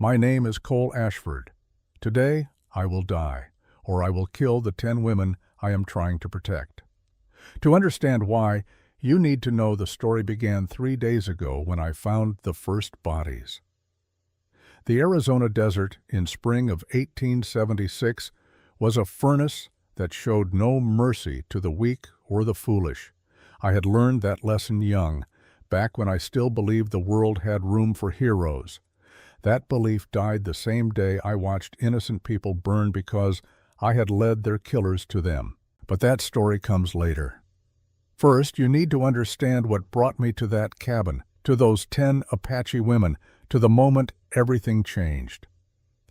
My name is Cole Ashford. Today, I will die, or I will kill the 10 women I am trying to protect. To understand why, you need to know the story began 3 days ago when I found the first bodies. The Arizona desert in spring of 1876 was a furnace that showed no mercy to the weak or the foolish. I had learned that lesson young, back when I still believed the world had room for heroes. That belief died the same day I watched innocent people burn because I had led their killers to them. But that story comes later. First, you need to understand what brought me to that cabin, to those 10 Apache women, to the moment everything changed.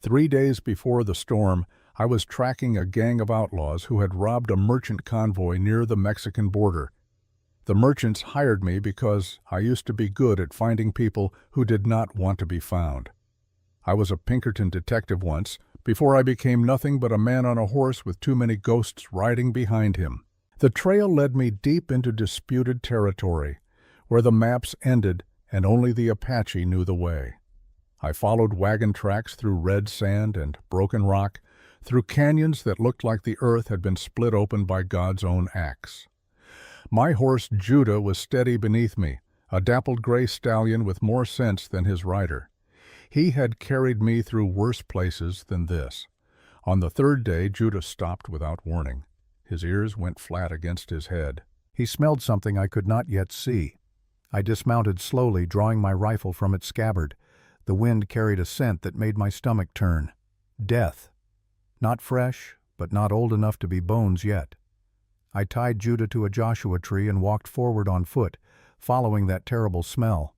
3 days before the storm, I was tracking a gang of outlaws who had robbed a merchant convoy near the Mexican border. The merchants hired me because I used to be good at finding people who did not want to be found. I was a Pinkerton detective once, before I became nothing but a man on a horse with too many ghosts riding behind him. The trail led me deep into disputed territory, where the maps ended and only the Apache knew the way. I followed wagon tracks through red sand and broken rock, through canyons that looked like the earth had been split open by God's own axe. My horse Judah was steady beneath me, a dappled gray stallion with more sense than his rider. He had carried me through worse places than this. On the 3rd day, Judah stopped without warning. His ears went flat against his head. He smelled something I could not yet see. I dismounted slowly, drawing my rifle from its scabbard. The wind carried a scent that made my stomach turn. Death. Not fresh, but not old enough to be bones yet. I tied Judah to a Joshua tree and walked forward on foot, following that terrible smell.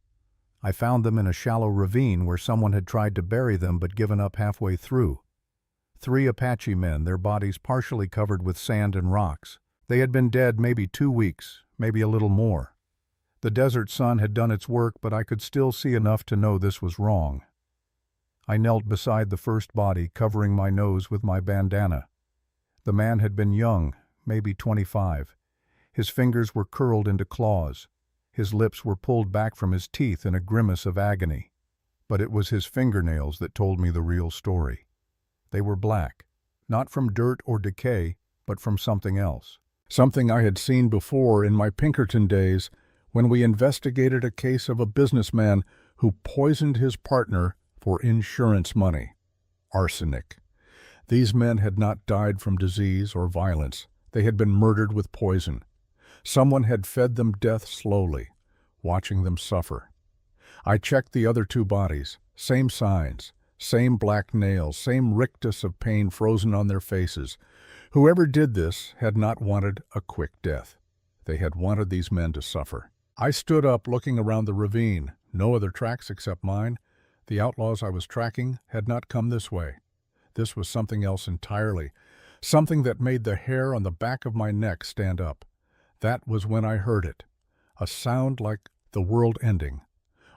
I found them in a shallow ravine where someone had tried to bury them but given up halfway through. 3 Apache men, their bodies partially covered with sand and rocks. They had been dead maybe 2 weeks, maybe a little more. The desert sun had done its work, but I could still see enough to know this was wrong. I knelt beside the first body, covering my nose with my bandana. The man had been young, maybe 25. His fingers were curled into claws. His lips were pulled back from his teeth in a grimace of agony. But it was his fingernails that told me the real story. They were black, not from dirt or decay, but from something else. Something I had seen before in my Pinkerton days when we investigated a case of a businessman who poisoned his partner for insurance money. Arsenic. These men had not died from disease or violence. They had been murdered with poison. Someone had fed them death slowly, watching them suffer. I checked the other 2 bodies. Same signs, same black nails, same rictus of pain frozen on their faces. Whoever did this had not wanted a quick death. They had wanted these men to suffer. I stood up looking around the ravine. No other tracks except mine. The outlaws I was tracking had not come this way. This was something else entirely. Something that made the hair on the back of my neck stand up. That was when I heard it. A sound like the world ending.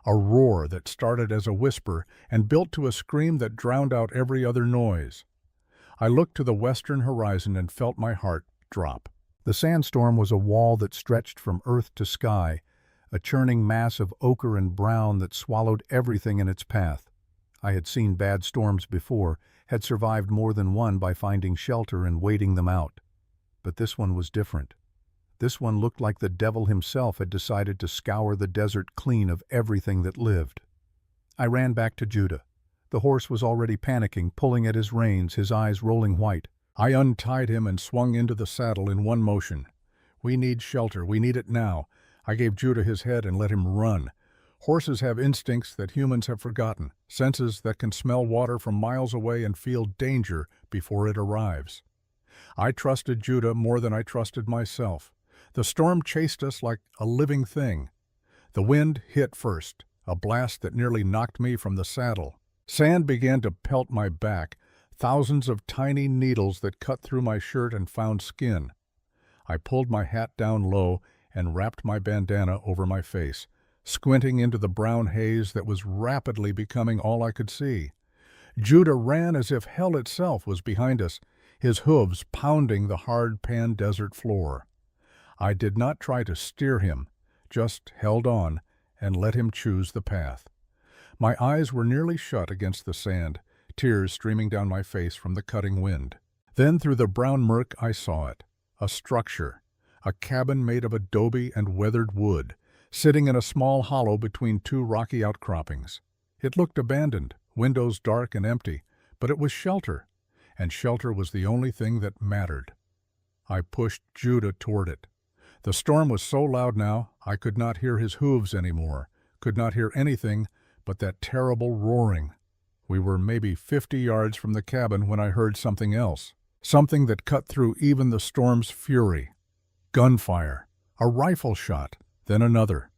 A roar that started as a whisper and built to a scream that drowned out every other noise. I looked to the western horizon and felt my heart drop. The sandstorm was a wall that stretched from earth to sky, a churning mass of ochre and brown that swallowed everything in its path. I had seen bad storms before, had survived more than one by finding shelter and waiting them out. But this one was different. This one looked like the devil himself had decided to scour the desert clean of everything that lived. I ran back to Judah. The horse was already panicking, pulling at his reins, his eyes rolling white. I untied him and swung into the saddle in one motion. We need shelter. We need it now. I gave Judah his head and let him run. Horses have instincts that humans have forgotten, senses that can smell water from miles away and feel danger before it arrives. I trusted Judah more than I trusted myself. The storm chased us like a living thing. The wind hit first, a blast that nearly knocked me from the saddle. Sand began to pelt my back, thousands of tiny needles that cut through my shirt and found skin. I pulled my hat down low and wrapped my bandana over my face, squinting into the brown haze that was rapidly becoming all I could see. Judah ran as if hell itself was behind us, his hooves pounding the hard pan desert floor. I did not try to steer him, just held on and let him choose the path. My eyes were nearly shut against the sand, tears streaming down my face from the cutting wind. Then through the brown murk I saw it, a structure, a cabin made of adobe and weathered wood, sitting in a small hollow between two rocky outcroppings. It looked abandoned, windows dark and empty, but it was shelter, and shelter was the only thing that mattered. I pushed Judah toward it. The storm was so loud now I could not hear his hooves anymore, could not hear anything but that terrible roaring. We were maybe 50 yards from the cabin when I heard something else, something that cut through even the storm's fury. Gunfire, a rifle shot, then another,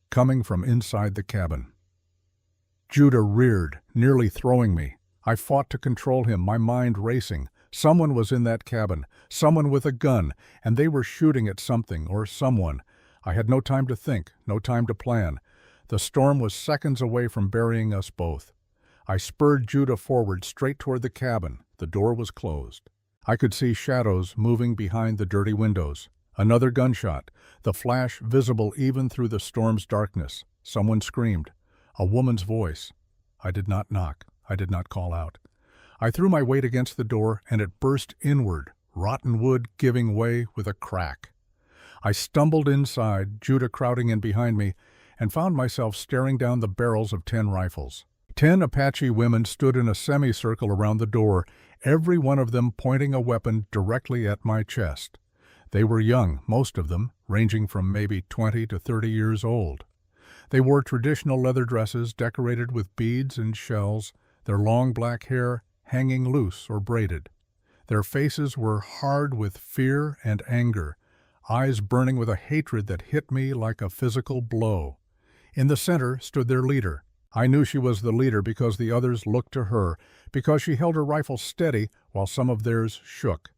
coming from inside the cabin. Judah reared, nearly throwing me. I fought to control him, my mind racing. Someone was in that cabin, someone with a gun, and they were shooting at something or someone. I had no time to think, no time to plan. The storm was seconds away from burying us both. I spurred Judah forward straight toward the cabin. The door was closed. I could see shadows moving behind the dirty windows. Another gunshot, the flash visible even through the storm's darkness. Someone screamed. A woman's voice. I did not knock. I did not call out. I threw my weight against the door, and it burst inward, rotten wood giving way with a crack. I stumbled inside, Judah crowding in behind me, and found myself staring down the barrels of 10 rifles. 10 Apache women stood in a semicircle around the door, every one of them pointing a weapon directly at my chest. They were young, most of them, ranging from maybe 20 to 30 years old. They wore traditional leather dresses decorated with beads and shells, their long black hair hanging loose or braided. Their faces were hard with fear and anger, eyes burning with a hatred that hit me like a physical blow. In the center stood their leader. I knew she was the leader because the others looked to her, because she held her rifle steady while some of theirs shook,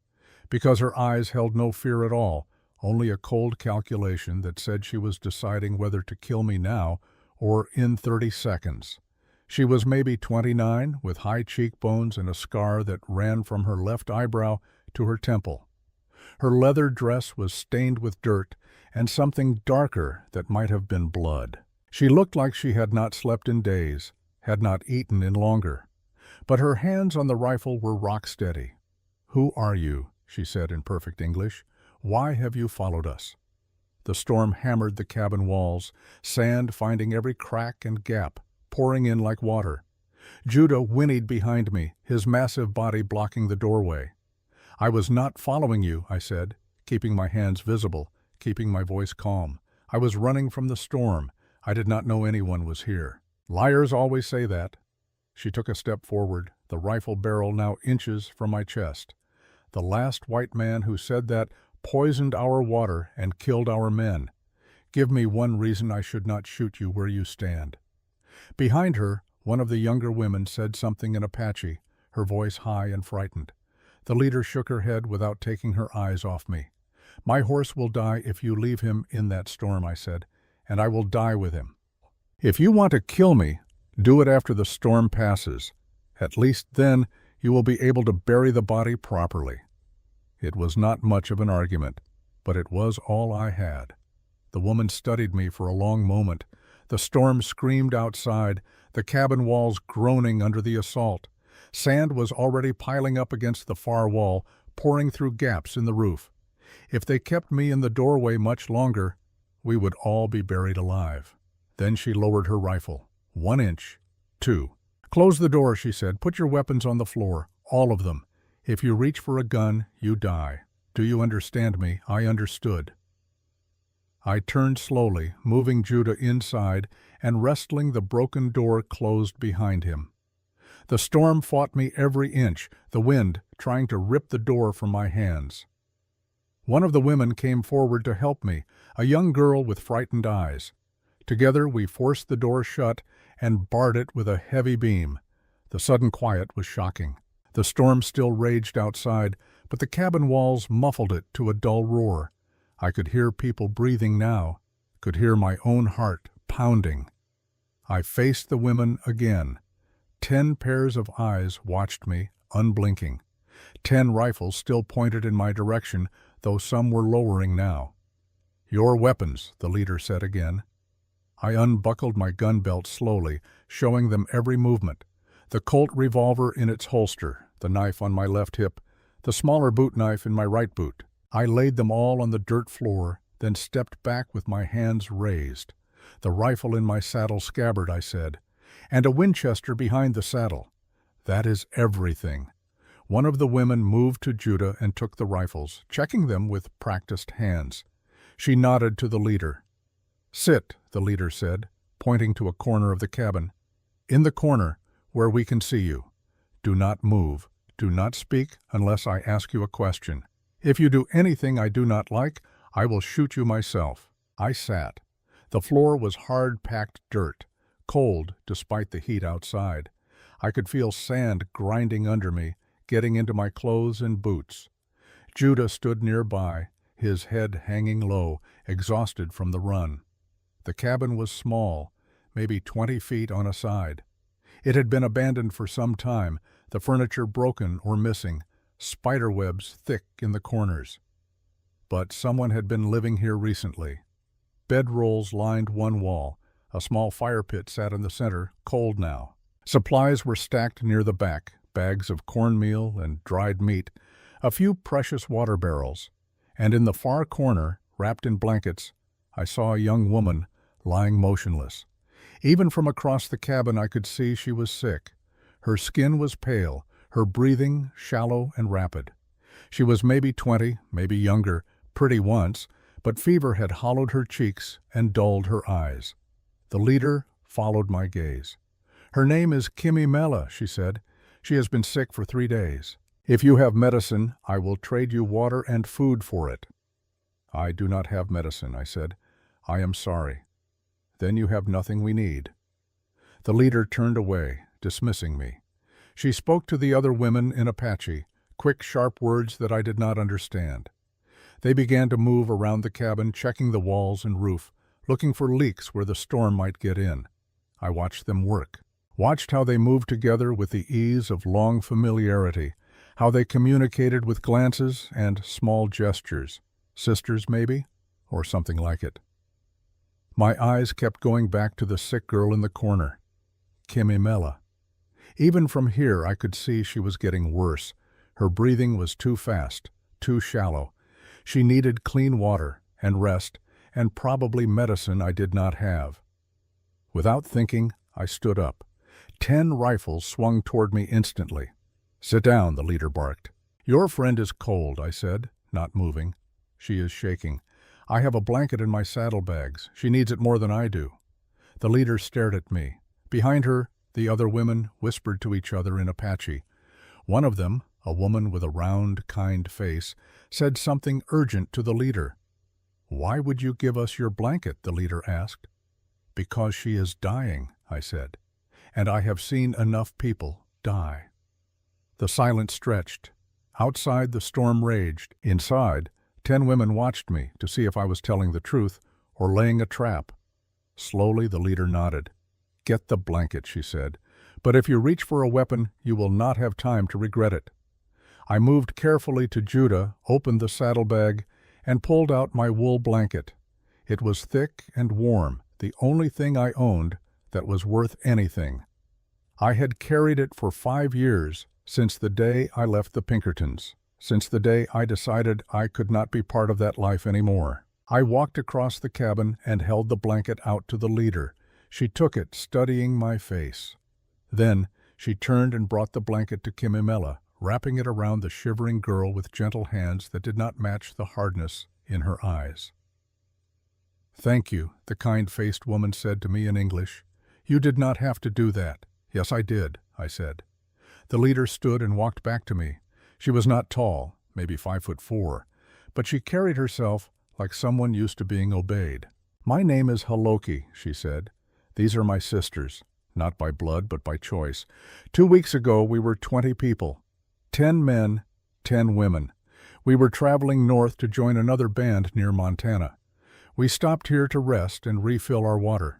because her eyes held no fear at all, only a cold calculation that said she was deciding whether to kill me now or in 30 seconds. She was maybe 29, with high cheekbones and a scar that ran from her left eyebrow to her temple. Her leather dress was stained with dirt and something darker that might have been blood. She looked like she had not slept in days, had not eaten in longer. But her hands on the rifle were rock steady. "Who are you?" she said in perfect English. "Why have you followed us?" The storm hammered the cabin walls, sand finding every crack and gap, pouring in like water. Judah whinnied behind me, his massive body blocking the doorway. "I was not following you," I said, keeping my hands visible, keeping my voice calm. "I was running from the storm. I did not know anyone was here." "Liars always say that." She took a step forward, the rifle barrel now inches from my chest. "The last white man who said that poisoned our water and killed our men. Give me one reason I should not shoot you where you stand." Behind her, one of the younger women said something in Apache, her voice high and frightened. The leader shook her head without taking her eyes off me. "My horse will die if you leave him in that storm," I said, "and I will die with him. If you want to kill me, do it after the storm passes. At least then you will be able to bury the body properly." It was not much of an argument, but it was all I had. The woman studied me for a long moment. The storm screamed outside, the cabin walls groaning under the assault. Sand was already piling up against the far wall, pouring through gaps in the roof. If they kept me in the doorway much longer, we would all be buried alive. Then she lowered her rifle. 1 inch. 2. "Close the door," she said. "Put your weapons on the floor, all of them. If you reach for a gun, you die. Do you understand me?" I understood. I turned slowly, moving Judah inside and wrestling the broken door closed behind him. The storm fought me every inch, the wind trying to rip the door from my hands. One of the women came forward to help me, a young girl with frightened eyes. Together we forced the door shut and barred it with a heavy beam. The sudden quiet was shocking. The storm still raged outside, but the cabin walls muffled it to a dull roar. I could hear people breathing now, could hear my own heart pounding. I faced the women again. 10 pairs of eyes watched me, unblinking. 10 rifles still pointed in my direction, though some were lowering now. "Your weapons," the leader said again. I unbuckled my gun belt slowly, showing them every movement. The Colt revolver in its holster, the knife on my left hip, the smaller boot knife in my right boot. I laid them all on the dirt floor, then stepped back with my hands raised. The rifle in my saddle scabbard, I said, and a Winchester behind the saddle. That is everything. One of the women moved to Judah and took the rifles, checking them with practiced hands. She nodded to the leader. "Sit," the leader said, pointing to a corner of the cabin. "In the corner, where we can see you. Do not move. Do not speak unless I ask you a question. If you do anything I do not like, I will shoot you myself." I sat. The floor was hard-packed dirt, cold despite the heat outside. I could feel sand grinding under me, getting into my clothes and boots. Judah stood nearby, his head hanging low, exhausted from the run. The cabin was small, maybe 20 feet on a side. It had been abandoned for some time, the furniture broken or missing, spiderwebs thick in the corners. But someone had been living here recently. Bedrolls lined one wall. A small fire pit sat in the center, cold now. Supplies were stacked near the back, bags of cornmeal and dried meat, a few precious water barrels. And in the far corner, wrapped in blankets, I saw a young woman lying motionless. Even from across the cabin I could see she was sick. Her skin was pale, her breathing shallow and rapid. She was maybe 20, maybe younger, pretty once, but fever had hollowed her cheeks and dulled her eyes. The leader followed my gaze. "Her name is Kimimela," she said. "She has been sick for 3 days. If you have medicine, I will trade you water and food for it." "I do not have medicine," I said. "I am sorry." "Then you have nothing we need." The leader turned away, dismissing me. She spoke to the other women in Apache, quick, sharp words that I did not understand. They began to move around the cabin, checking the walls and roof, looking for leaks where the storm might get in. I watched them work, watched how they moved together with the ease of long familiarity, how they communicated with glances and small gestures. Sisters, maybe, or something like it. My eyes kept going back to the sick girl in the corner, Kimimela. Even from here I could see she was getting worse. Her breathing was too fast, too shallow. She needed clean water and rest, and probably medicine I did not have. Without thinking, I stood up. 10 rifles swung toward me instantly. "Sit down," the leader barked. "Your friend is cold," I said, not moving. "She is shaking. I have a blanket in my saddlebags. She needs it more than I do." The leader stared at me. Behind her, the other women whispered to each other in Apache. One of them, a woman with a round, kind face, said something urgent to the leader. "Why would you give us your blanket?" the leader asked. "Because she is dying," I said, "and I have seen enough people die." The silence stretched. Outside, the storm raged. Inside, 10 women watched me to see if I was telling the truth or laying a trap. Slowly, the leader nodded. "Get the blanket," she said, "but if you reach for a weapon, you will not have time to regret it." I moved carefully to Judah, opened the saddlebag, and pulled out my wool blanket. It was thick and warm, the only thing I owned that was worth anything. I had carried it for 5 years, since the day I left the Pinkertons, since the day I decided I could not be part of that life anymore. I walked across the cabin and held the blanket out to the leader. She took it, studying my face. Then she turned and brought the blanket to Kimimela, wrapping it around the shivering girl with gentle hands that did not match the hardness in her eyes. "Thank you," the kind-faced woman said to me in English. "You did not have to do that." "Yes, I did," I said. The leader stood and walked back to me. She was not tall, maybe 5'4", but she carried herself like someone used to being obeyed. "My name is Haloki," she said. "These are my sisters, not by blood but by choice. 2 weeks ago we were 20 people. 10 men, 10 women. We were traveling north to join another band near Montana. We stopped here to rest and refill our water.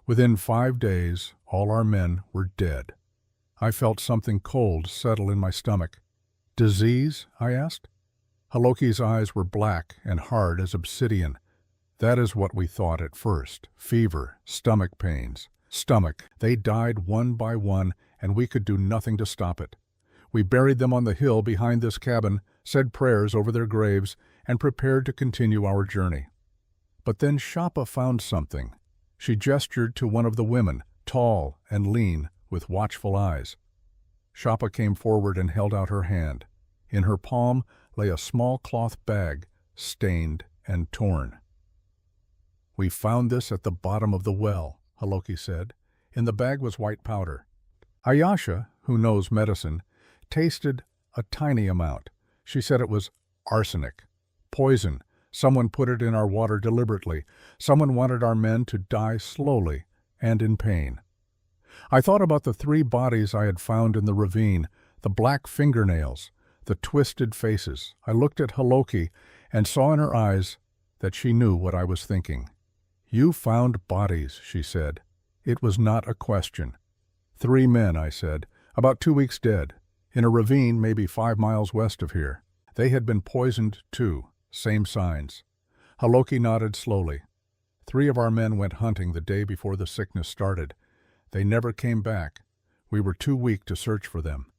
Within 5 days, all our men were dead." I felt something cold settle in my stomach. "Disease?" I asked. Haloki's eyes were black and hard as obsidian. That is what we thought at first. Fever, stomach pains. Stomach. They died one by one, and we could do nothing to stop it. We buried them on the hill behind this cabin, said prayers over their graves, and prepared to continue our journey. But then Shapa found something. She gestured to one of the women, tall and lean, with watchful eyes. Shapa came forward and held out her hand. In her palm lay a small cloth bag, stained and torn. "We found this at the bottom of the well," Haloki said. In the bag was white powder. Ayasha, who knows medicine, tasted a tiny amount. She said it was arsenic, poison. Someone put it in our water deliberately. Someone wanted our men to die slowly and in pain. I thought about the 3 bodies I had found in the ravine, the black fingernails, the twisted faces. I looked at Haloki and saw in her eyes that she knew what I was thinking. "You found bodies," she said. It was not a question. 3 men, I said, about 2 weeks dead, in a ravine maybe 5 miles west of here. They had been poisoned too, same signs. Haloki nodded slowly. 3 of our men went hunting the day before the sickness started. They never came back. We were too weak to search for them.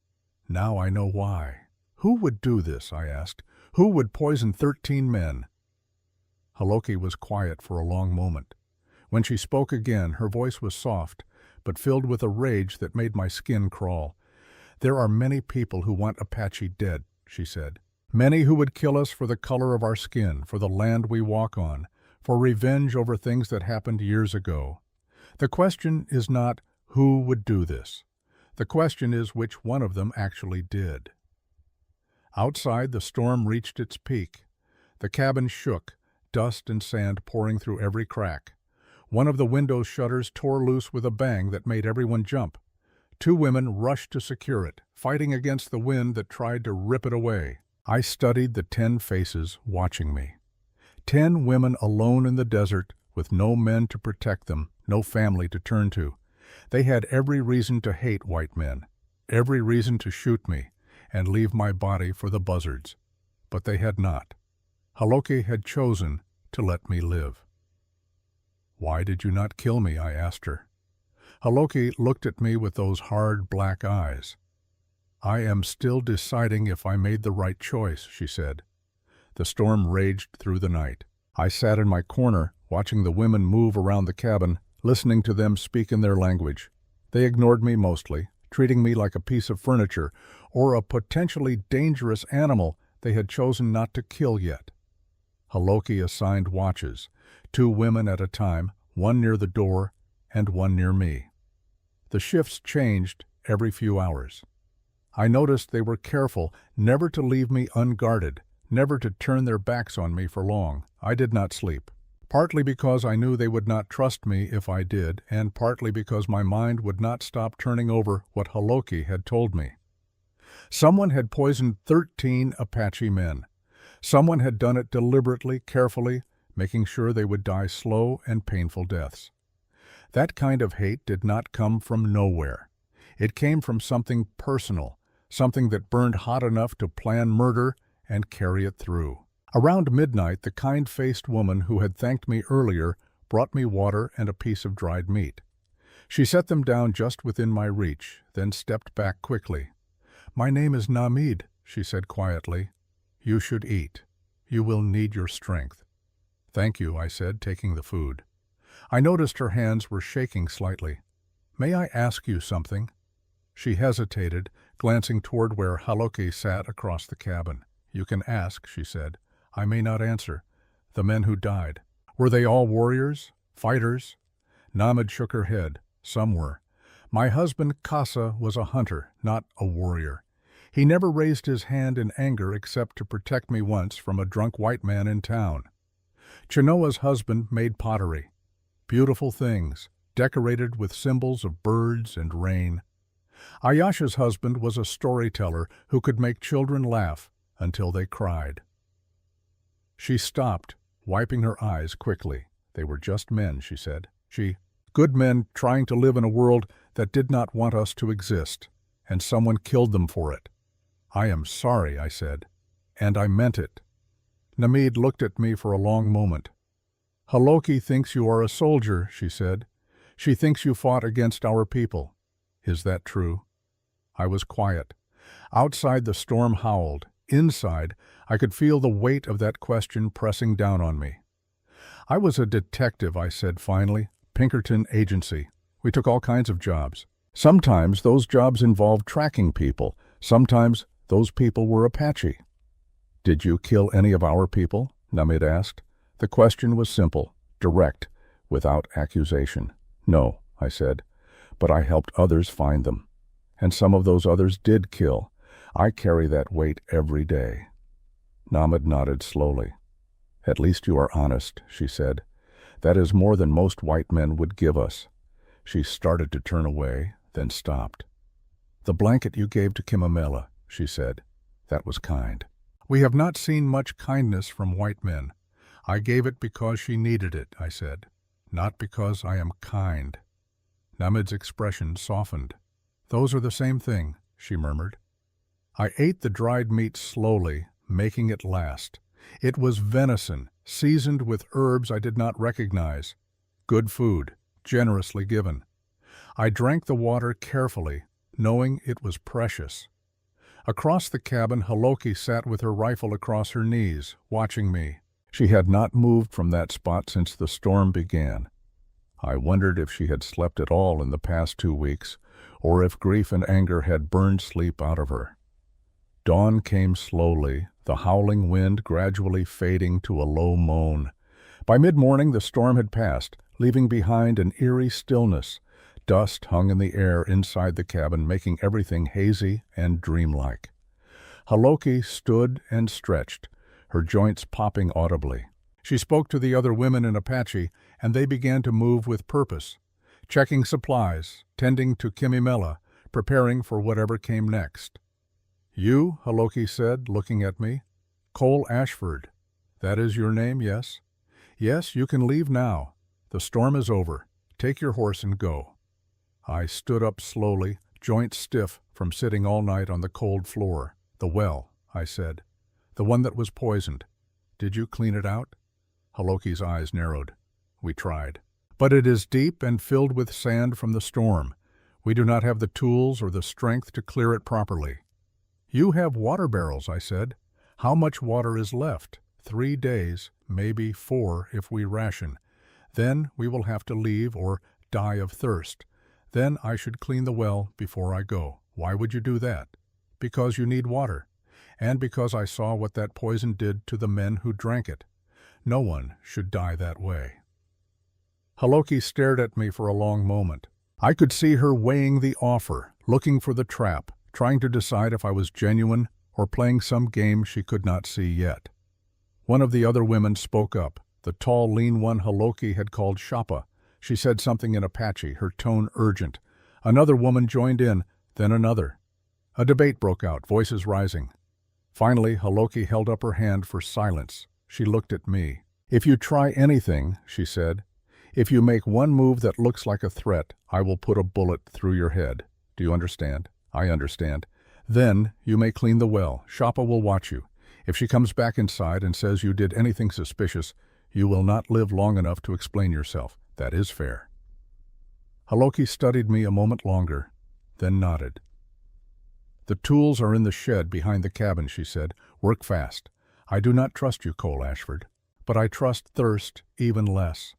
Now I know why. Who would do this, I asked. Who would poison 13 men? Haloki was quiet for a long moment. When she spoke again, her voice was soft, but filled with a rage that made my skin crawl. "There are many people who want Apache dead," she said. "Many who would kill us for the color of our skin, for the land we walk on, for revenge over things that happened years ago. The question is not who would do this. The question is which one of them actually did." Outside, the storm reached its peak. The cabin shook, dust and sand pouring through every crack. One of the window shutters tore loose with a bang that made everyone jump. 2 women rushed to secure it, fighting against the wind that tried to rip it away. I studied the 10 faces watching me. 10 women alone in the desert, with no men to protect them, no family to turn to. They had every reason to hate white men, every reason to shoot me and leave my body for the buzzards. But they had not. Haloki had chosen to let me live. "Why did you not kill me?" I asked her. Haloki looked at me with those hard black eyes. "I am still deciding if I made the right choice," she said. The storm raged through the night. I sat in my corner, watching the women move around the cabin, listening to them speak in their language. They ignored me mostly, treating me like a piece of furniture or a potentially dangerous animal they had chosen not to kill yet. Haloki assigned watches, 2 women at a time, one near the door and one near me. The shifts changed every few hours. I noticed they were careful never to leave me unguarded, never to turn their backs on me for long. I did not sleep, partly because I knew they would not trust me if I did, and partly because my mind would not stop turning over what Haloki had told me. Someone had poisoned 13 Apache men. Someone had done it deliberately, carefully, making sure they would die slow and painful deaths. That kind of hate did not come from nowhere. It came from something personal, something that burned hot enough to plan murder and carry it through. Around midnight, the kind-faced woman who had thanked me earlier brought me water and a piece of dried meat. She set them down just within my reach, then stepped back quickly. "My name is Namid," she said quietly. "You should eat. You will need your strength." "Thank you," I said, taking the food. I noticed her hands were shaking slightly. "May I ask you something?" She hesitated, glancing toward where Haloki sat across the cabin. "You can ask," she said. "I may not answer. The men who died. Were they all warriors? Fighters?" Namid shook her head. "Some were. My husband Kasa was a hunter, not a warrior. He never raised his hand in anger except to protect me once from a drunk white man in town. Chinoa's husband made pottery. Beautiful things, decorated with symbols of birds and rain. Ayasha's husband was a storyteller who could make children laugh until they cried." She stopped, wiping her eyes quickly. "They were just men," she said. Good men trying to live in a world that did not want us to exist, and someone killed them for it." "I am sorry," I said, "and I meant it." Namid looked at me for a long moment. Haloki thinks you are a soldier, she said. She thinks you fought against our people. Is that true? I was quiet. Outside, the storm howled. Inside, I could feel the weight of that question pressing down on me. I was a detective, I said finally. Pinkerton Agency. We took all kinds of jobs. Sometimes those jobs involved tracking people. Sometimes those people were Apache. Did you kill any of our people? Namid asked. The question was simple, direct, without accusation. No, I said, but I helped others find them. And some of those others did kill. I carry that weight every day. Namid nodded slowly. At least you are honest, she said. That is more than most white men would give us. She started to turn away, then stopped. The blanket you gave to Kimamela, she said. That was kind. We have not seen much kindness from white men. I gave it because she needed it, I said, not because I am kind. Namid's expression softened. Those are the same thing, she murmured. I ate the dried meat slowly, making it last. It was venison, seasoned with herbs I did not recognize. Good food, generously given. I drank the water carefully, knowing it was precious. Across the cabin, Haloki sat with her rifle across her knees, watching me. She had not moved from that spot since the storm began. I wondered if she had slept at all in the past 2 weeks, or if grief and anger had burned sleep out of her. Dawn came slowly, the howling wind gradually fading to a low moan. By mid-morning the storm had passed, leaving behind an eerie stillness. Dust hung in the air inside the cabin, making everything hazy and dreamlike. Haloki stood and stretched, her joints popping audibly. She spoke to the other women in Apache, and they began to move with purpose, checking supplies, tending to Kimamela, preparing for whatever came next. You, Haloki said, looking at me. Cole Ashford. That is your name, yes? Yes, you can leave now. The storm is over. Take your horse and go. I stood up slowly, joints stiff from sitting all night on the cold floor. The well, I said. The one that was poisoned. Did you clean it out? Haloki's eyes narrowed. We tried. But it is deep and filled with sand from the storm. We do not have the tools or the strength to clear it properly. You have water barrels, I said. How much water is left? 3 days, maybe 4 if we ration. Then we will have to leave or die of thirst. Then I should clean the well before I go. Why would you do that? Because you need water, and because I saw what that poison did to the men who drank it. No one should die that way. Haloki stared at me for a long moment. I could see her weighing the offer, looking for the trap, trying to decide if I was genuine or playing some game she could not see yet. One of the other women spoke up, the tall, lean one Haloki had called Shapa. She said something in Apache, her tone urgent. Another woman joined in, then another. A debate broke out, voices rising. Finally, Haloki held up her hand for silence. She looked at me. If you try anything, she said, if you make one move that looks like a threat, I will put a bullet through your head. Do you understand? I understand. Then you may clean the well. Shapa will watch you. If she comes back inside and says you did anything suspicious, you will not live long enough to explain yourself. That is fair. Haloki studied me a moment longer, then nodded. The tools are in the shed behind the cabin, she said. Work fast. I do not trust you, Cole Ashford, but I trust thirst even less.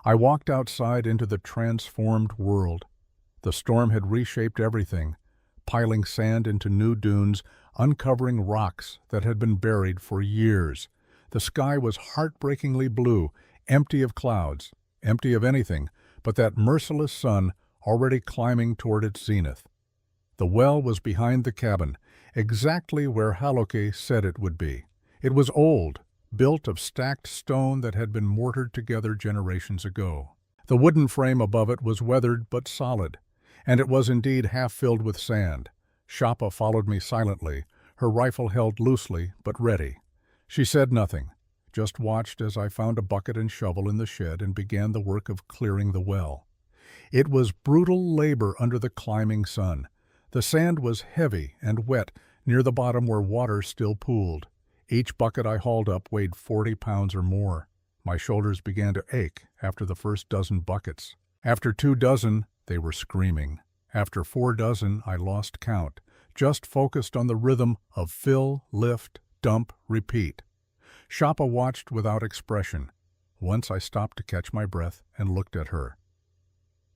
I walked outside into the transformed world. The storm had reshaped everything, piling sand into new dunes, uncovering rocks that had been buried for years. The sky was heartbreakingly blue, empty of clouds, empty of anything but that merciless sun already climbing toward its zenith. The well was behind the cabin, exactly where Haloki said it would be. It was old, built of stacked stone that had been mortared together generations ago. The wooden frame above it was weathered but solid, and it was indeed half filled with sand. Shapa followed me silently, her rifle held loosely but ready. She said nothing, just watched as I found a bucket and shovel in the shed and began the work of clearing the well. It was brutal labor under the climbing sun. The sand was heavy and wet near the bottom where water still pooled. Each bucket I hauled up weighed 40 pounds or more. My shoulders began to ache after the first dozen buckets. After 2 dozen, they were screaming. After 4 dozen, I lost count, just focused on the rhythm of fill, lift, dump, repeat. Shapa watched without expression. Once I stopped to catch my breath and looked at her.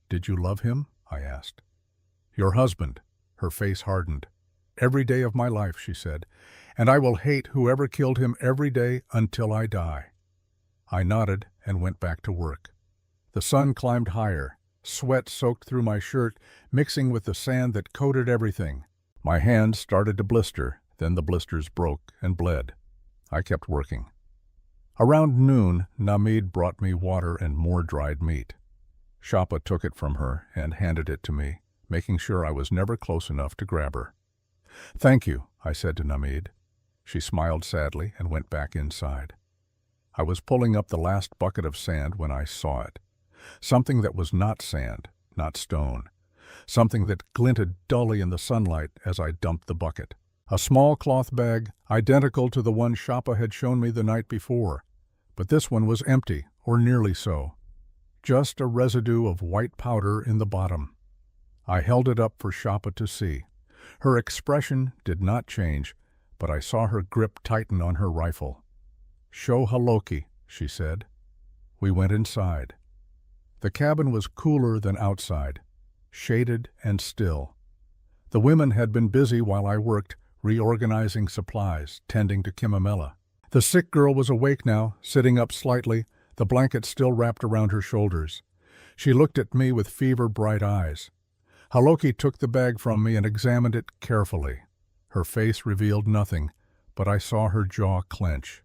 "Did you love him?" I asked. "Your husband." Her face hardened. "Every day of my life," she said, "and I will hate whoever killed him every day until I die." I nodded and went back to work. The sun climbed higher. Sweat soaked through my shirt, mixing with the sand that coated everything. My hands started to blister, then the blisters broke and bled. I kept working. Around noon, Namid brought me water and more dried meat. Shapa took it from her and handed it to me, making sure I was never close enough to grab her. "Thank you," I said to Namid. She smiled sadly and went back inside. I was pulling up the last bucket of sand when I saw it. Something that was not sand, not stone. Something that glinted dully in the sunlight as I dumped the bucket. A small cloth bag, identical to the one Shapa had shown me the night before. But this one was empty, or nearly so. Just a residue of white powder in the bottom. I held it up for Shapa to see. Her expression did not change, but I saw her grip tighten on her rifle. "Show Haloki," she said. We went inside. The cabin was cooler than outside, shaded and still. The women had been busy while I worked, reorganizing supplies, tending to Kimamela. The sick girl was awake now, sitting up slightly, the blanket still wrapped around her shoulders. She looked at me with fever-bright eyes. Haloki took the bag from me and examined it carefully. Her face revealed nothing, but I saw her jaw clench.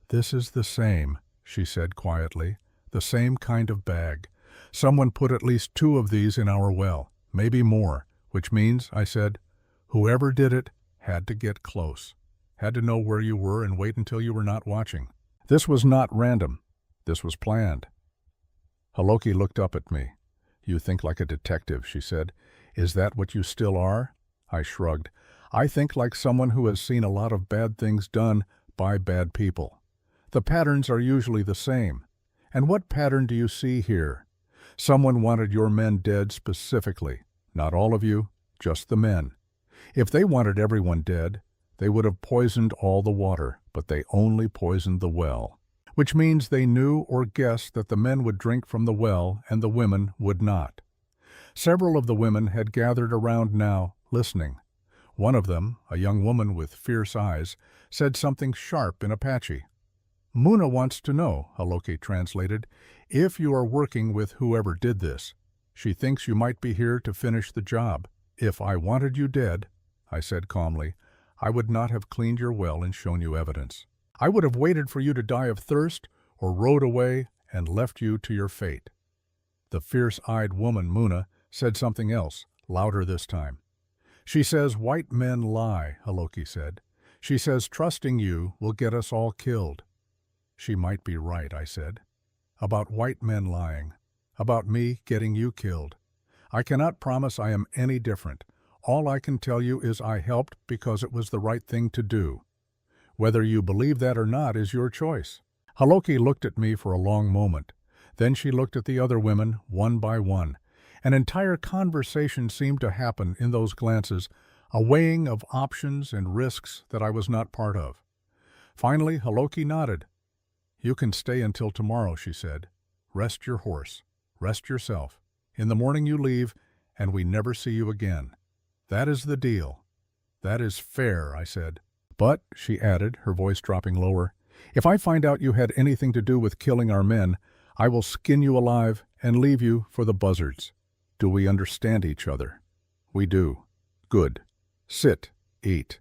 "This is the same," she said quietly, "the same kind of bag. Someone put at least 2 of these in our well, maybe more, which means," I said, "whoever did it had to get close, had to know where you were and wait until you were not watching. This was not random. This was planned." Haloki looked up at me. "You think like a detective," she said. "Is that what you still are?" I shrugged. "I think like someone who has seen a lot of bad things done by bad people. The patterns are usually the same. And what pattern do you see here? Someone wanted your men dead specifically. Not all of you, just the men. If they wanted everyone dead, they would have poisoned all the water, but they only poisoned the well. Which means they knew or guessed that the men would drink from the well and the women would not. Several of the women had gathered around now, listening. One of them, a young woman with fierce eyes, said something sharp in Apache. "Muna wants to know," Haloki translated, "if you are working with whoever did this. She thinks you might be here to finish the job. If I wanted you dead," I said calmly, "I would not have cleaned your well and shown you evidence. I would have waited for you to die of thirst or rode away and left you to your fate." The fierce-eyed woman, Muna, said something else, louder this time. "She says white men lie," Haloki said. "She says trusting you will get us all killed." "She might be right," I said. "About white men lying. About me getting you killed. I cannot promise I am any different. All I can tell you is I helped because it was the right thing to do. Whether you believe that or not is your choice." Haloki looked at me for a long moment. Then she looked at the other women, one by one. An entire conversation seemed to happen in those glances, a weighing of options and risks that I was not part of. Finally, Haloki nodded. "You can stay until tomorrow," she said. "Rest your horse. Rest yourself. In the morning you leave, and we never see you again. That is the deal." "That is fair," I said. "But," she added, her voice dropping lower, "if I find out you had anything to do with killing our men, I will skin you alive and leave you for the buzzards. Do we understand each other?" "We do." "Good. Sit, eat,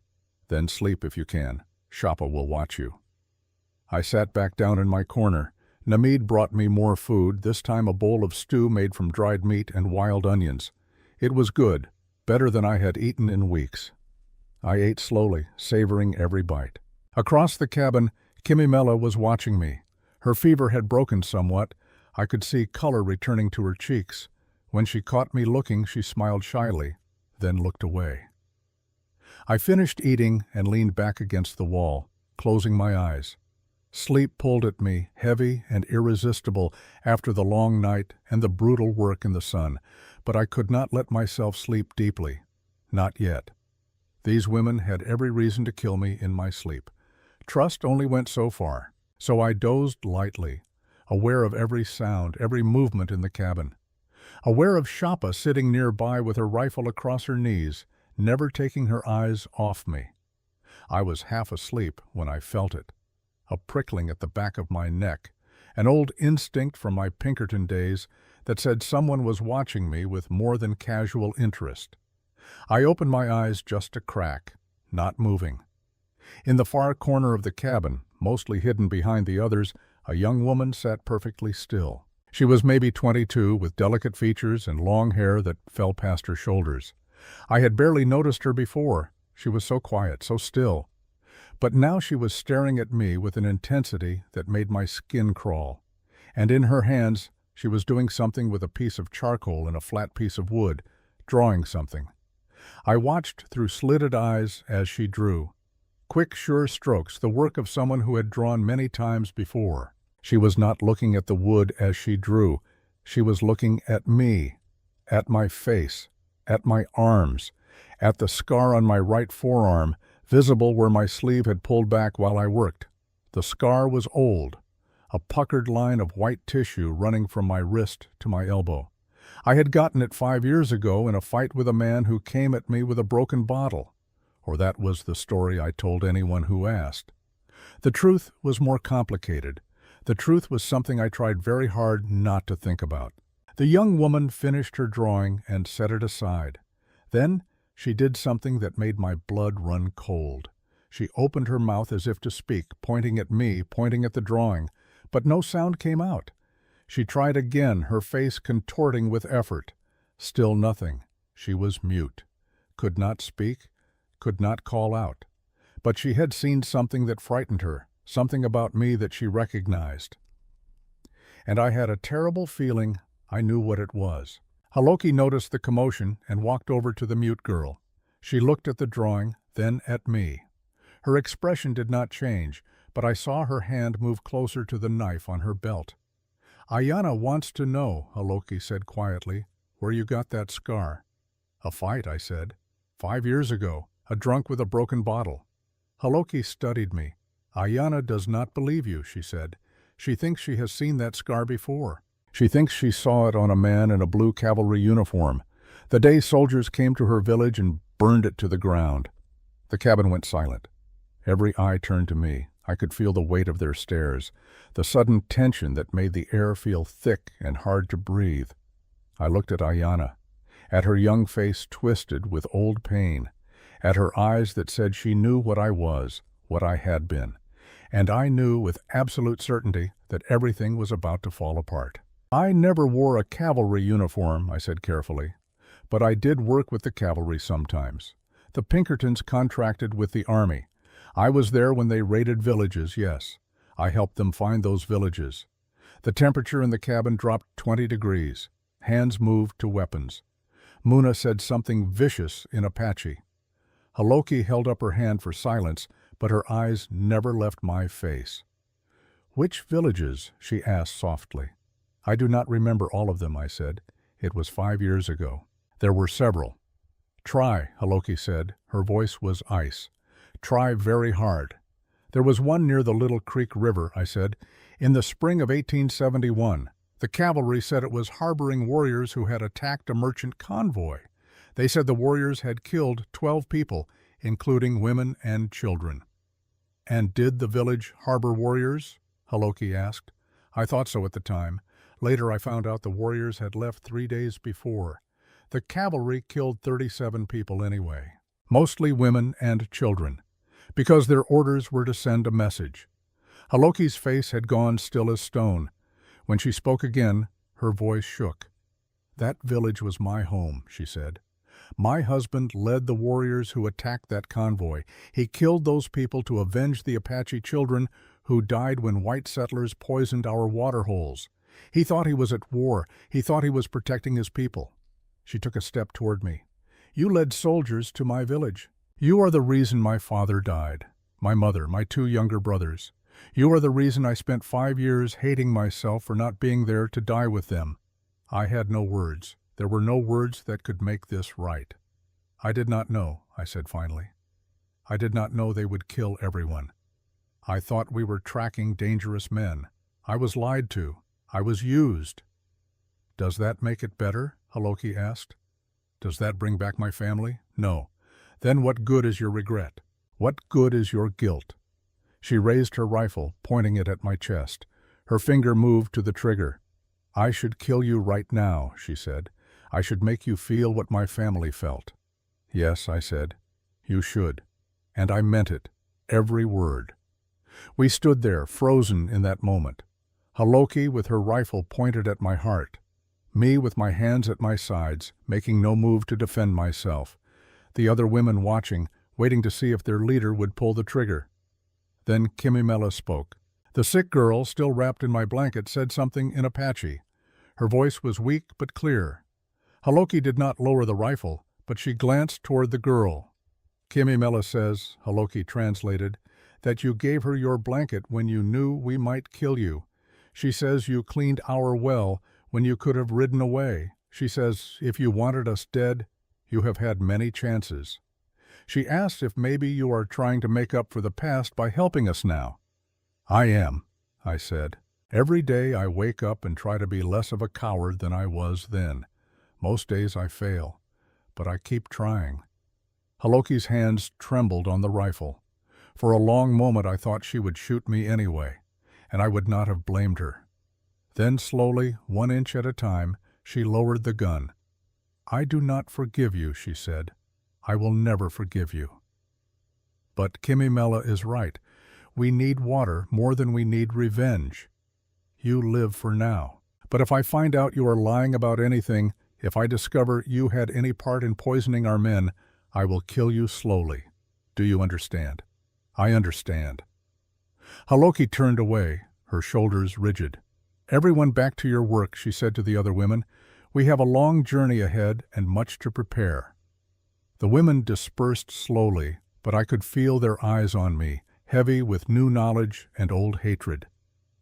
then sleep if you can. Shapa will watch you." I sat back down in my corner. Namid brought me more food, this time a bowl of stew made from dried meat and wild onions. It was good, better than I had eaten in weeks. I ate slowly, savoring every bite. Across the cabin, Kimimela was watching me. Her fever had broken somewhat. I could see color returning to her cheeks. When she caught me looking, she smiled shyly, then looked away. I finished eating and leaned back against the wall, closing my eyes. Sleep pulled at me, heavy and irresistible after the long night and the brutal work in the sun, but I could not let myself sleep deeply. Not yet. These women had every reason to kill me in my sleep. Trust only went so far, so I dozed lightly, aware of every sound, every movement in the cabin. Aware of Shapa sitting nearby with her rifle across her knees, never taking her eyes off me. I was half asleep when I felt it. A prickling at the back of my neck, an old instinct from my Pinkerton days that said someone was watching me with more than casual interest. I opened my eyes just a crack, not moving. In the far corner of the cabin, mostly hidden behind the others, a young woman sat perfectly still. She was maybe 22, with delicate features and long hair that fell past her shoulders. I had barely noticed her before. She was so quiet, so still. But now she was staring at me with an intensity that made my skin crawl. And in her hands, she was doing something with a piece of charcoal and a flat piece of wood, drawing something. I watched through slitted eyes as she drew. Quick, sure strokes, the work of someone who had drawn many times before. She was not looking at the wood as she drew. She was looking at me, at my face, at my arms, at the scar on my right forearm, visible where my sleeve had pulled back while I worked. The scar was old, a puckered line of white tissue running from my wrist to my elbow. I had gotten it 5 years ago in a fight with a man who came at me with a broken bottle. Or that was the story I told anyone who asked. The truth was more complicated. The truth was something I tried very hard not to think about. The young woman finished her drawing and set it aside. Then she did something that made my blood run cold. She opened her mouth as if to speak, pointing at me, pointing at the drawing, but no sound came out. She tried again, her face contorting with effort. Still nothing. She was mute. Could not speak, could not call out. But she had seen something that frightened her, something about me that she recognized. And I had a terrible feeling I knew what it was. Haloki noticed the commotion and walked over to the mute girl. She looked at the drawing, then at me. Her expression did not change, but I saw her hand move closer to the knife on her belt. "Ayana wants to know," Haloki said quietly, "where you got that scar." "A fight," I said. 5 years ago, a drunk with a broken bottle." Haloki studied me. "Ayana does not believe you," she said. "She thinks she has seen that scar before. She thinks she saw it on a man in a blue cavalry uniform, the day soldiers came to her village and burned it to the ground." The cabin went silent. Every eye turned to me. I could feel the weight of their stares, the sudden tension that made the air feel thick and hard to breathe. I looked at Ayana, at her young face twisted with old pain, at her eyes that said she knew what I was, what I had been. And I knew with absolute certainty that everything was about to fall apart. "I never wore a cavalry uniform," I said carefully, "but I did work with the cavalry sometimes. The Pinkertons contracted with the army. I was there when they raided villages, yes. I helped them find those villages. The temperature in the cabin dropped 20 degrees. Hands moved to weapons. Muna said something vicious in Apache. Haloki held up her hand for silence, but her eyes never left my face. "Which villages?" she asked softly. "I do not remember all of them," I said. "It was 5 years ago." "There were several." "Try," Haloki said. Her voice was ice. "Try very hard." "There was one near the Little Creek River," I said. "In the spring of 1871. The cavalry said it was harboring warriors who had attacked a merchant convoy. They said the warriors had killed 12 people, including women and children." "And did the village harbor warriors?" Haloki asked. "I thought so at the time. Later I found out the warriors had left 3 days before. The cavalry killed 37 people anyway, mostly women and children, because their orders were to send a message." Haloki's face had gone still as stone. When she spoke again, her voice shook. "That village was my home," she said. "My husband led the warriors who attacked that convoy. He killed those people to avenge the Apache children who died when white settlers poisoned our water holes. He thought he was at war. He thought he was protecting his people." She took a step toward me. "You led soldiers to my village. You are the reason my father died, my mother, my 2 younger brothers. You are the reason I spent 5 years hating myself for not being there to die with them." I had no words. There were no words that could make this right. "I did not know," I said finally. "I did not know they would kill everyone. I thought we were tracking dangerous men. I was lied to. I was used." "Does that make it better?" Haloki asked. "Does that bring back my family? No. Then what good is your regret? What good is your guilt?" She raised her rifle, pointing it at my chest. Her finger moved to the trigger. "I should kill you right now," she said. "I should make you feel what my family felt." "Yes," I said. "You should." And I meant it. Every word. We stood there, frozen in that moment. Haloki with her rifle pointed at my heart. Me with my hands at my sides, making no move to defend myself. The other women watching, waiting to see if their leader would pull the trigger. Then Kimimela spoke. The sick girl, still wrapped in my blanket, said something in Apache. Her voice was weak but clear. Haloki did not lower the rifle, but she glanced toward the girl. "Kimimela says," Haloki translated, "that you gave her your blanket when you knew we might kill you. She says you cleaned our well when you could have ridden away. She says if you wanted us dead, you have had many chances. She asks if maybe you are trying to make up for the past by helping us now." "I am," I said. "Every day I wake up and try to be less of a coward than I was then. Most days I fail, but I keep trying." Haloki's hands trembled on the rifle. For a long moment I thought she would shoot me anyway, and I would not have blamed her. Then slowly, 1 inch at a time, she lowered the gun. "I do not forgive you," she said. "I will never forgive you." But Kimimela is right. We need water more than we need revenge. You live for now. But if I find out you are lying about anything, if I discover you had any part in poisoning our men, I will kill you slowly. Do you understand?" "I understand." Haloki turned away, her shoulders rigid. "Everyone back to your work," she said to the other women. "We have a long journey ahead and much to prepare." The women dispersed slowly, but I could feel their eyes on me, heavy with new knowledge and old hatred.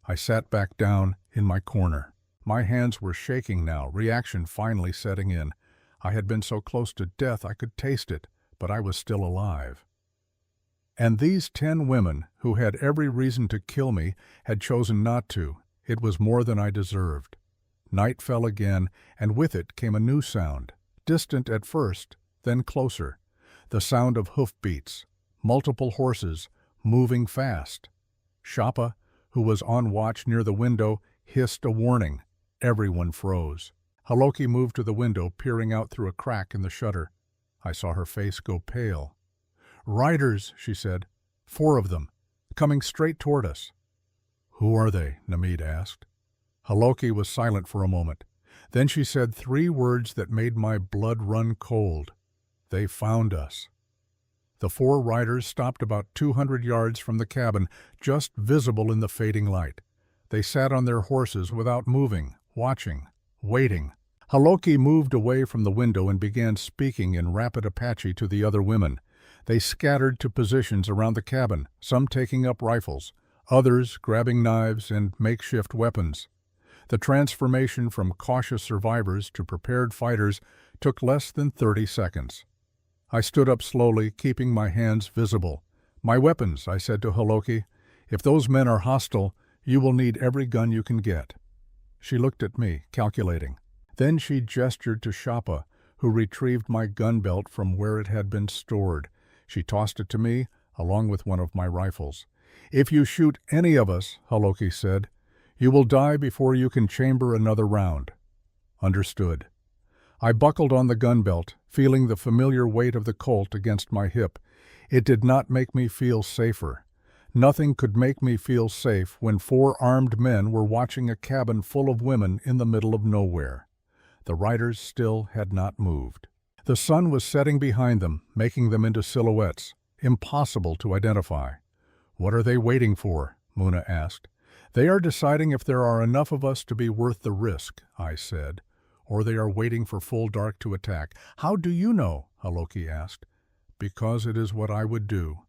I sat back down in my corner. My hands were shaking now, reaction finally setting in. I had been so close to death I could taste it, but I was still alive. And these 10 women, who had every reason to kill me, had chosen not to. It was more than I deserved. Night fell again, and with it came a new sound, distant at first, then closer. The sound of hoofbeats, multiple horses, moving fast. Shapa, who was on watch near the window, hissed a warning. Everyone froze. Haloki moved to the window, peering out through a crack in the shutter. I saw her face go pale. "Riders," she said. 4 of them, coming straight toward us. "Who are they?" Namid asked. Haloki was silent for a moment. Then she said 3 words that made my blood run cold. "They found us." The 4 riders stopped about 200 yards from the cabin, just visible in the fading light. They sat on their horses without moving, watching, waiting. Haloki moved away from the window and began speaking in rapid Apache to the other women. They scattered to positions around the cabin, some taking up rifles, others grabbing knives and makeshift weapons. The transformation from cautious survivors to prepared fighters took less than 30 seconds. I stood up slowly, keeping my hands visible. "My weapons," I said to Haloki. "If those men are hostile, you will need every gun you can get." She looked at me, calculating. Then she gestured to Shapa, who retrieved my gun belt from where it had been stored. She tossed it to me, along with one of my rifles. "If you shoot any of us," Haloki said, "you will die before you can chamber another round." Understood. I buckled on the gun belt, feeling the familiar weight of the Colt against my hip. It did not make me feel safer. Nothing could make me feel safe when 4 armed men were watching a cabin full of women in the middle of nowhere. The riders still had not moved. The sun was setting behind them, making them into silhouettes, impossible to identify. "What are they waiting for?" Muna asked. "They are deciding if there are enough of us to be worth the risk," I said. "Or they are waiting for full dark to attack." "How do you know?" Haloki asked. "Because it is what I would do."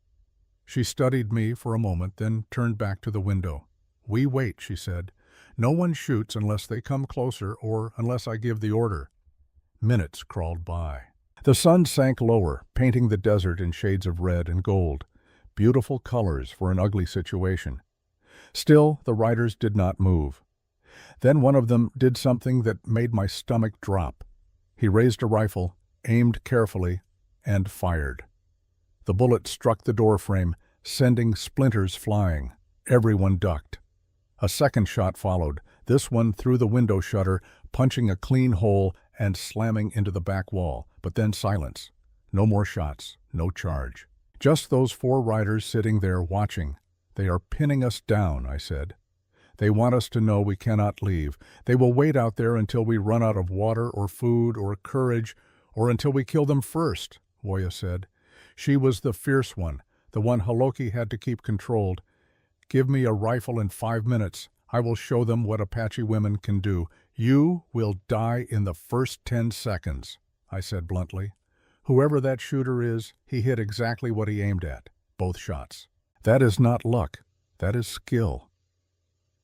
She studied me for a moment, then turned back to the window. "We wait," she said. "No one shoots unless they come closer or unless I give the order." Minutes crawled by. The sun sank lower, painting the desert in shades of red and gold, beautiful colors for an ugly situation. Still, the riders did not move. Then one of them did something that made my stomach drop. He raised a rifle, aimed carefully, and fired. The bullet struck the doorframe, sending splinters flying. Everyone ducked. A second shot followed, this one through the window shutter, punching a clean hole and slamming into the back wall. But then silence. No more shots, no charge. Just those 4 riders sitting there watching. "They are pinning us down," I said. "They want us to know we cannot leave. They will wait out there until we run out of water or food or courage, or until we kill them first," Woya said. She was the fierce one, the one Haloki had to keep controlled. "Give me a rifle in 5 minutes. I will show them what Apache women can do. You will die in the first 10 seconds, I said bluntly. Whoever that shooter is, he hit exactly what he aimed at, both shots. That is not luck, that is skill.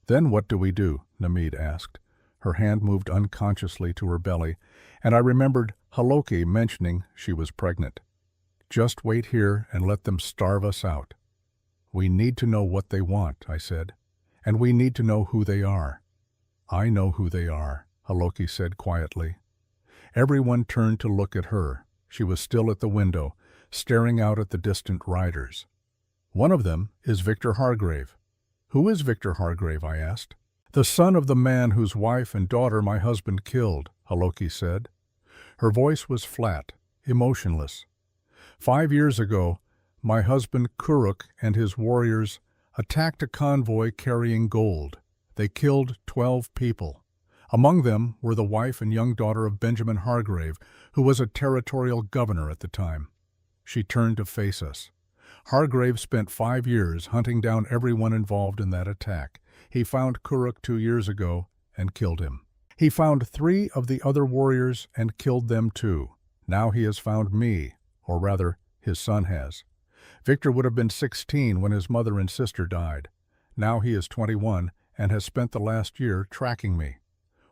"Then what do we do?" Namid asked. Her hand moved unconsciously to her belly, and I remembered Haloki mentioning she was pregnant. "Just wait here and let them starve us out." "We need to know what they want," I said, "and we need to know who they are." "I know who they are," Haloki said quietly. Everyone turned to look at her. She was still at the window, staring out at the distant riders. "One of them is Victor Hargrave." "Who is Victor Hargrave?" I asked. "The son of the man whose wife and daughter my husband killed," Haloki said. Her voice was flat, emotionless. 5 years ago, my husband Kuruk and his warriors attacked a convoy carrying gold. They killed 12 people. Among them were the wife and young daughter of Benjamin Hargrave, who was a territorial governor at the time. She turned to face us. Hargrave spent 5 years hunting down everyone involved in that attack. He found Kuruk 2 years ago and killed him. He found 3 of the other warriors and killed them too. Now he has found me, or rather, his son has. Victor would have been 16 when his mother and sister died. Now he is 21 and has spent the last year tracking me.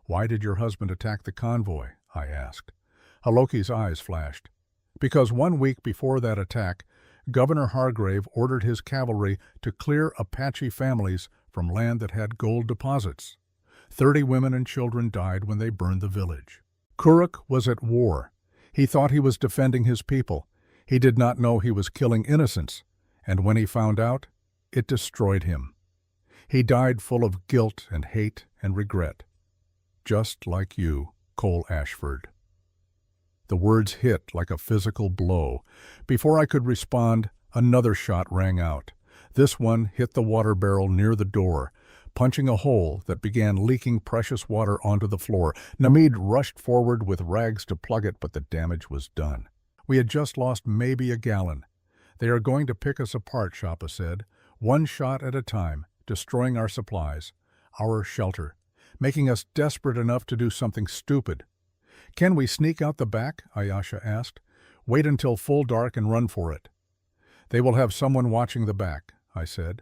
"Why did your husband attack the convoy?" I asked. Haloki's eyes flashed. "Because 1 week before that attack, Governor Hargrave ordered his cavalry to clear Apache families from land that had gold deposits. 30 women and children died when they burned the village. Kuruk was at war. He thought he was defending his people. He did not know he was killing innocents, and when he found out, it destroyed him. He died full of guilt and hate and regret. Just like you, Cole Ashford." The words hit like a physical blow. Before I could respond, another shot rang out. This one hit the water barrel near the door, punching a hole that began leaking precious water onto the floor. Namid rushed forward with rags to plug it, but the damage was done. We had just lost maybe a gallon. "They are going to pick us apart," Shapa said, "one shot at a time, destroying our supplies, our shelter, making us desperate enough to do something stupid." "Can we sneak out the back?" Ayasha asked. "Wait until full dark and run for it." "They will have someone watching the back," I said.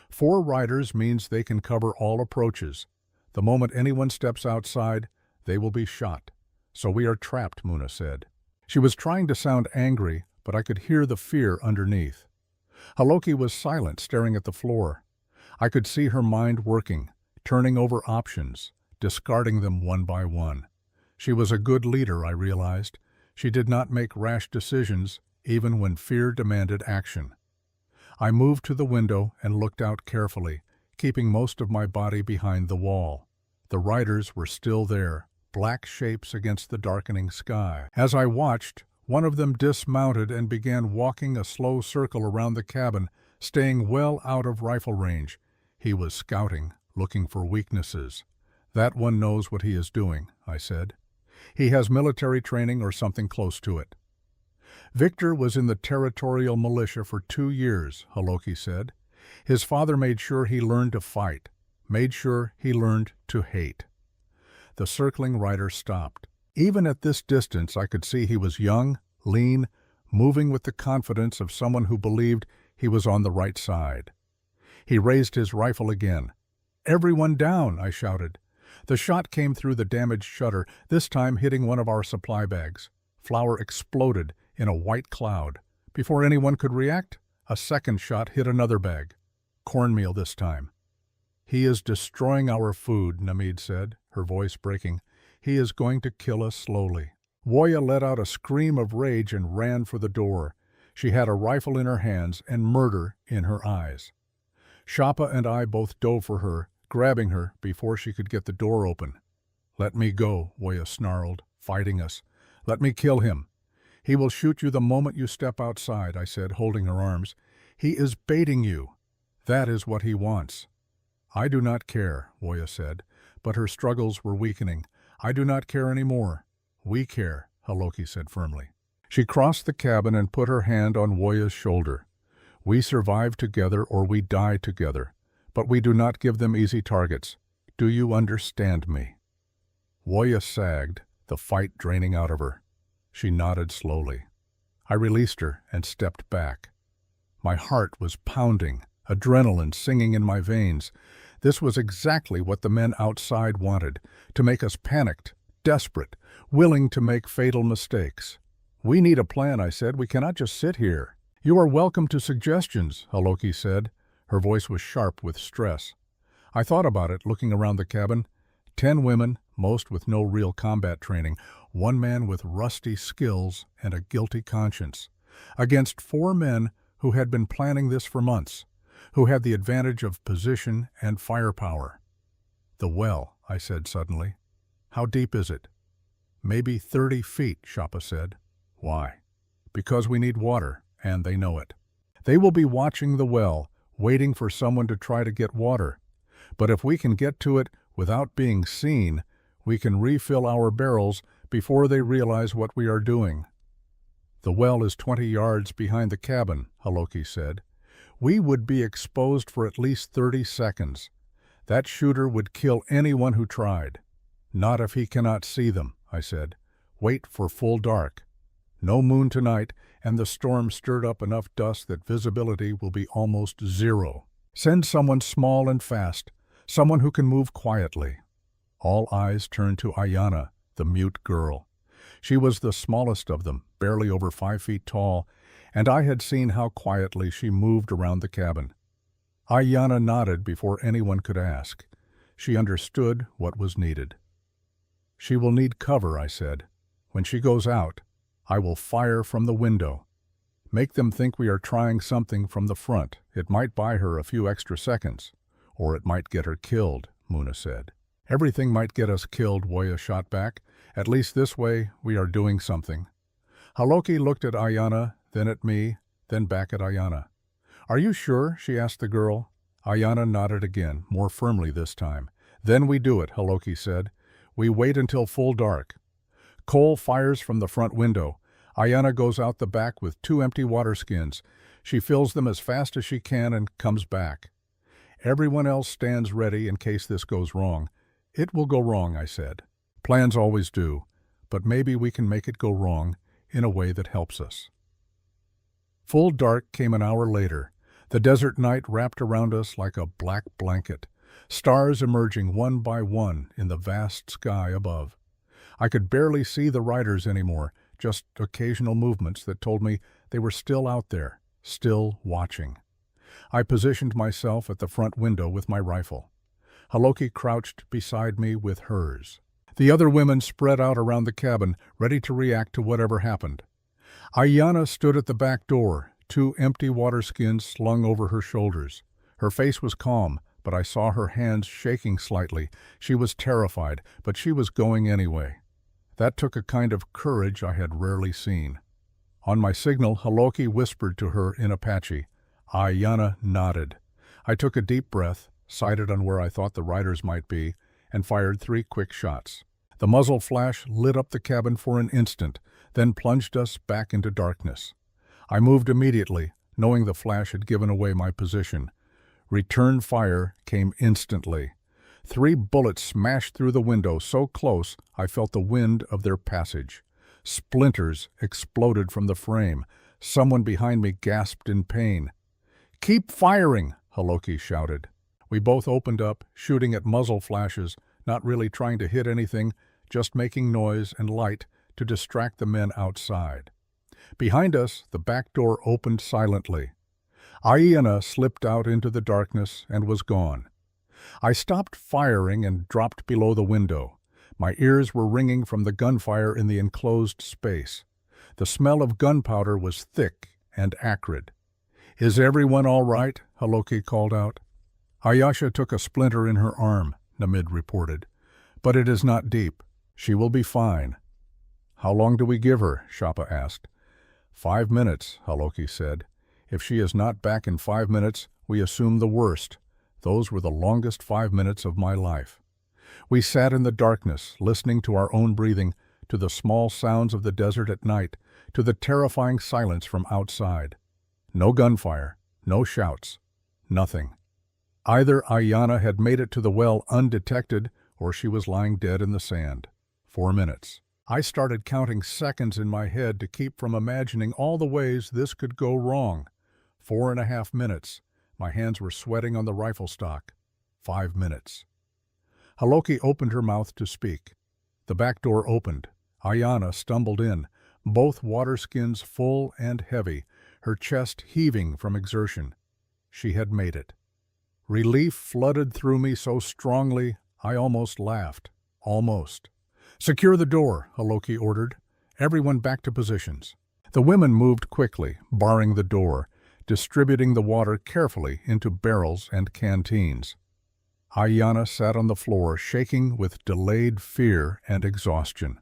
4 riders means they can cover all approaches. The moment anyone steps outside, they will be shot. "So we are trapped," Muna said. She was trying to sound angry, but I could hear the fear underneath. Haloki was silent, staring at the floor. I could see her mind working, turning over options, discarding them one by one. She was a good leader, I realized. She did not make rash decisions, even when fear demanded action. I moved to the window and looked out carefully, keeping most of my body behind the wall. The riders were still there, black shapes against the darkening sky. As I watched, one of them dismounted and began walking a slow circle around the cabin, staying well out of rifle range. He was scouting, looking for weaknesses. "That one knows what he is doing," I said. "He has military training or something close to it." "Victor was in the territorial militia for 2 years, Haloki said. "His father made sure he learned to fight, made sure he learned to hate." The circling rider stopped. Even at this distance, I could see he was young, lean, moving with the confidence of someone who believed He was on the right side. He raised his rifle again. "Everyone down!" I shouted. The shot came through the damaged shutter, this time hitting one of our supply bags. Flour exploded in a white cloud. Before anyone could react, a second shot hit another bag. Cornmeal this time. "He is destroying our food," Namid said, her voice breaking. "He is going to kill us slowly." Woya let out a scream of rage and ran for the door. She had a rifle in her hands and murder in her eyes. Shapa and I both dove for her, grabbing her before she could get the door open. "Let me go," Woya snarled, fighting us. "Let me kill him." "He will shoot you the moment you step outside," I said, holding her arms. "He is baiting you. That is what he wants." "I do not care," Woya said, but her struggles were weakening. "I do not care anymore." "We care," Haloki said firmly. She crossed the cabin and put her hand on Woya's shoulder. "We survive together or we die together, but we do not give them easy targets. Do you understand me?" Woya sagged, the fight draining out of her. She nodded slowly. I released her and stepped back. My heart was pounding, adrenaline singing in my veins. This was exactly what the men outside wanted, to make us panicked, desperate, willing to make fatal mistakes. "We need a plan," I said. "We cannot just sit here." "You are welcome to suggestions," Haloki said. Her voice was sharp with stress. I thought about it, looking around the cabin. 10 women, most with no real combat training, 1 man with rusty skills and a guilty conscience, against 4 men who had been planning this for months, who had the advantage of position and firepower. "The well," I said suddenly. "How deep is it?" "Maybe 30 feet, Shapa said. "Why?" "Because we need water, and they know it. They will be watching the well, waiting for someone to try to get water. But if we can get to it without being seen, we can refill our barrels before they realize what we are doing." "The well is 20 yards behind the cabin," Haloki said. "We would be exposed for at least 30 seconds. That shooter would kill anyone who tried." "Not if he cannot see them," I said. "Wait for full dark. No moon tonight, and the storm stirred up enough dust that visibility will be almost zero. Send someone small and fast, someone who can move quietly." All eyes turned to Ayana, the mute girl. She was the smallest of them, barely over 5 feet tall, and I had seen how quietly she moved around the cabin. Ayana nodded before anyone could ask. She understood what was needed. "She will need cover," I said. "When she goes out, I will fire from the window. Make them think we are trying something from the front. It might buy her a few extra seconds. Or it might get her killed," Muna said. "Everything might get us killed," Woya shot back. "At least this way we are doing something." Haloki looked at Ayana, then at me, then back at Ayana. "Are you sure?" she asked the girl. Ayana nodded again, more firmly this time. "Then we do it," Haloki said. "We wait until full dark. Cole fires from the front window. Ayana goes out the back with 2 empty water skins. She fills them as fast as she can and comes back. Everyone else stands ready in case this goes wrong. It will go wrong," I said. "Plans always do, but maybe we can make it go wrong in a way that helps us." Full dark came an hour later. The desert night wrapped around us like a black blanket, stars emerging one by one in the vast sky above. I could barely see the riders anymore, just occasional movements that told me they were still out there, still watching. I positioned myself at the front window with my rifle. Haloki crouched beside me with hers. The other women spread out around the cabin, ready to react to whatever happened. Ayana stood at the back door, 2 empty water skins slung over her shoulders. Her face was calm, but I saw her hands shaking slightly. She was terrified, but she was going anyway. That took a kind of courage I had rarely seen. On my signal, Haloki whispered to her in Apache. Ayana nodded. I took a deep breath, sighted on where I thought the riders might be, and fired 3 quick shots. The muzzle flash lit up the cabin for an instant, then plunged us back into darkness. I moved immediately, knowing the flash had given away my position. Return fire came instantly. 3 bullets smashed through the window so close I felt the wind of their passage. Splinters exploded from the frame. Someone behind me gasped in pain. "Keep firing!" Haloki shouted. We both opened up, shooting at muzzle flashes, not really trying to hit anything, just making noise and light to distract the men outside. Behind us, the back door opened silently. Aina slipped out into the darkness and was gone. I stopped firing and dropped below the window. My ears were ringing from the gunfire in the enclosed space. The smell of gunpowder was thick and acrid. "Is everyone all right?" Haloki called out. "Ayasha took a splinter in her arm," Namid reported. "But it is not deep. She will be fine." "How long do we give her?" Shapa asked. 5 minutes, Haloki said. "If she is not back in 5 minutes, we assume the worst." Those were the longest 5 minutes of my life. We sat in the darkness, listening to our own breathing, to the small sounds of the desert at night, to the terrifying silence from outside. No gunfire, no shouts, nothing. Either Aina had made it to the well undetected, or she was lying dead in the sand. 4 minutes. I started counting seconds in my head to keep from imagining all the ways this could go wrong. 4.5 minutes. My hands were sweating on the rifle stock. 5 minutes. Haloki opened her mouth to speak. The back door opened. Aina stumbled in, both water skins full and heavy, her chest heaving from exertion. She had made it. Relief flooded through me so strongly I almost laughed. Almost. "Secure the door," Haloki ordered. "Everyone back to positions." The women moved quickly, barring the door, distributing the water carefully into barrels and canteens. Aina sat on the floor, shaking with delayed fear and exhaustion.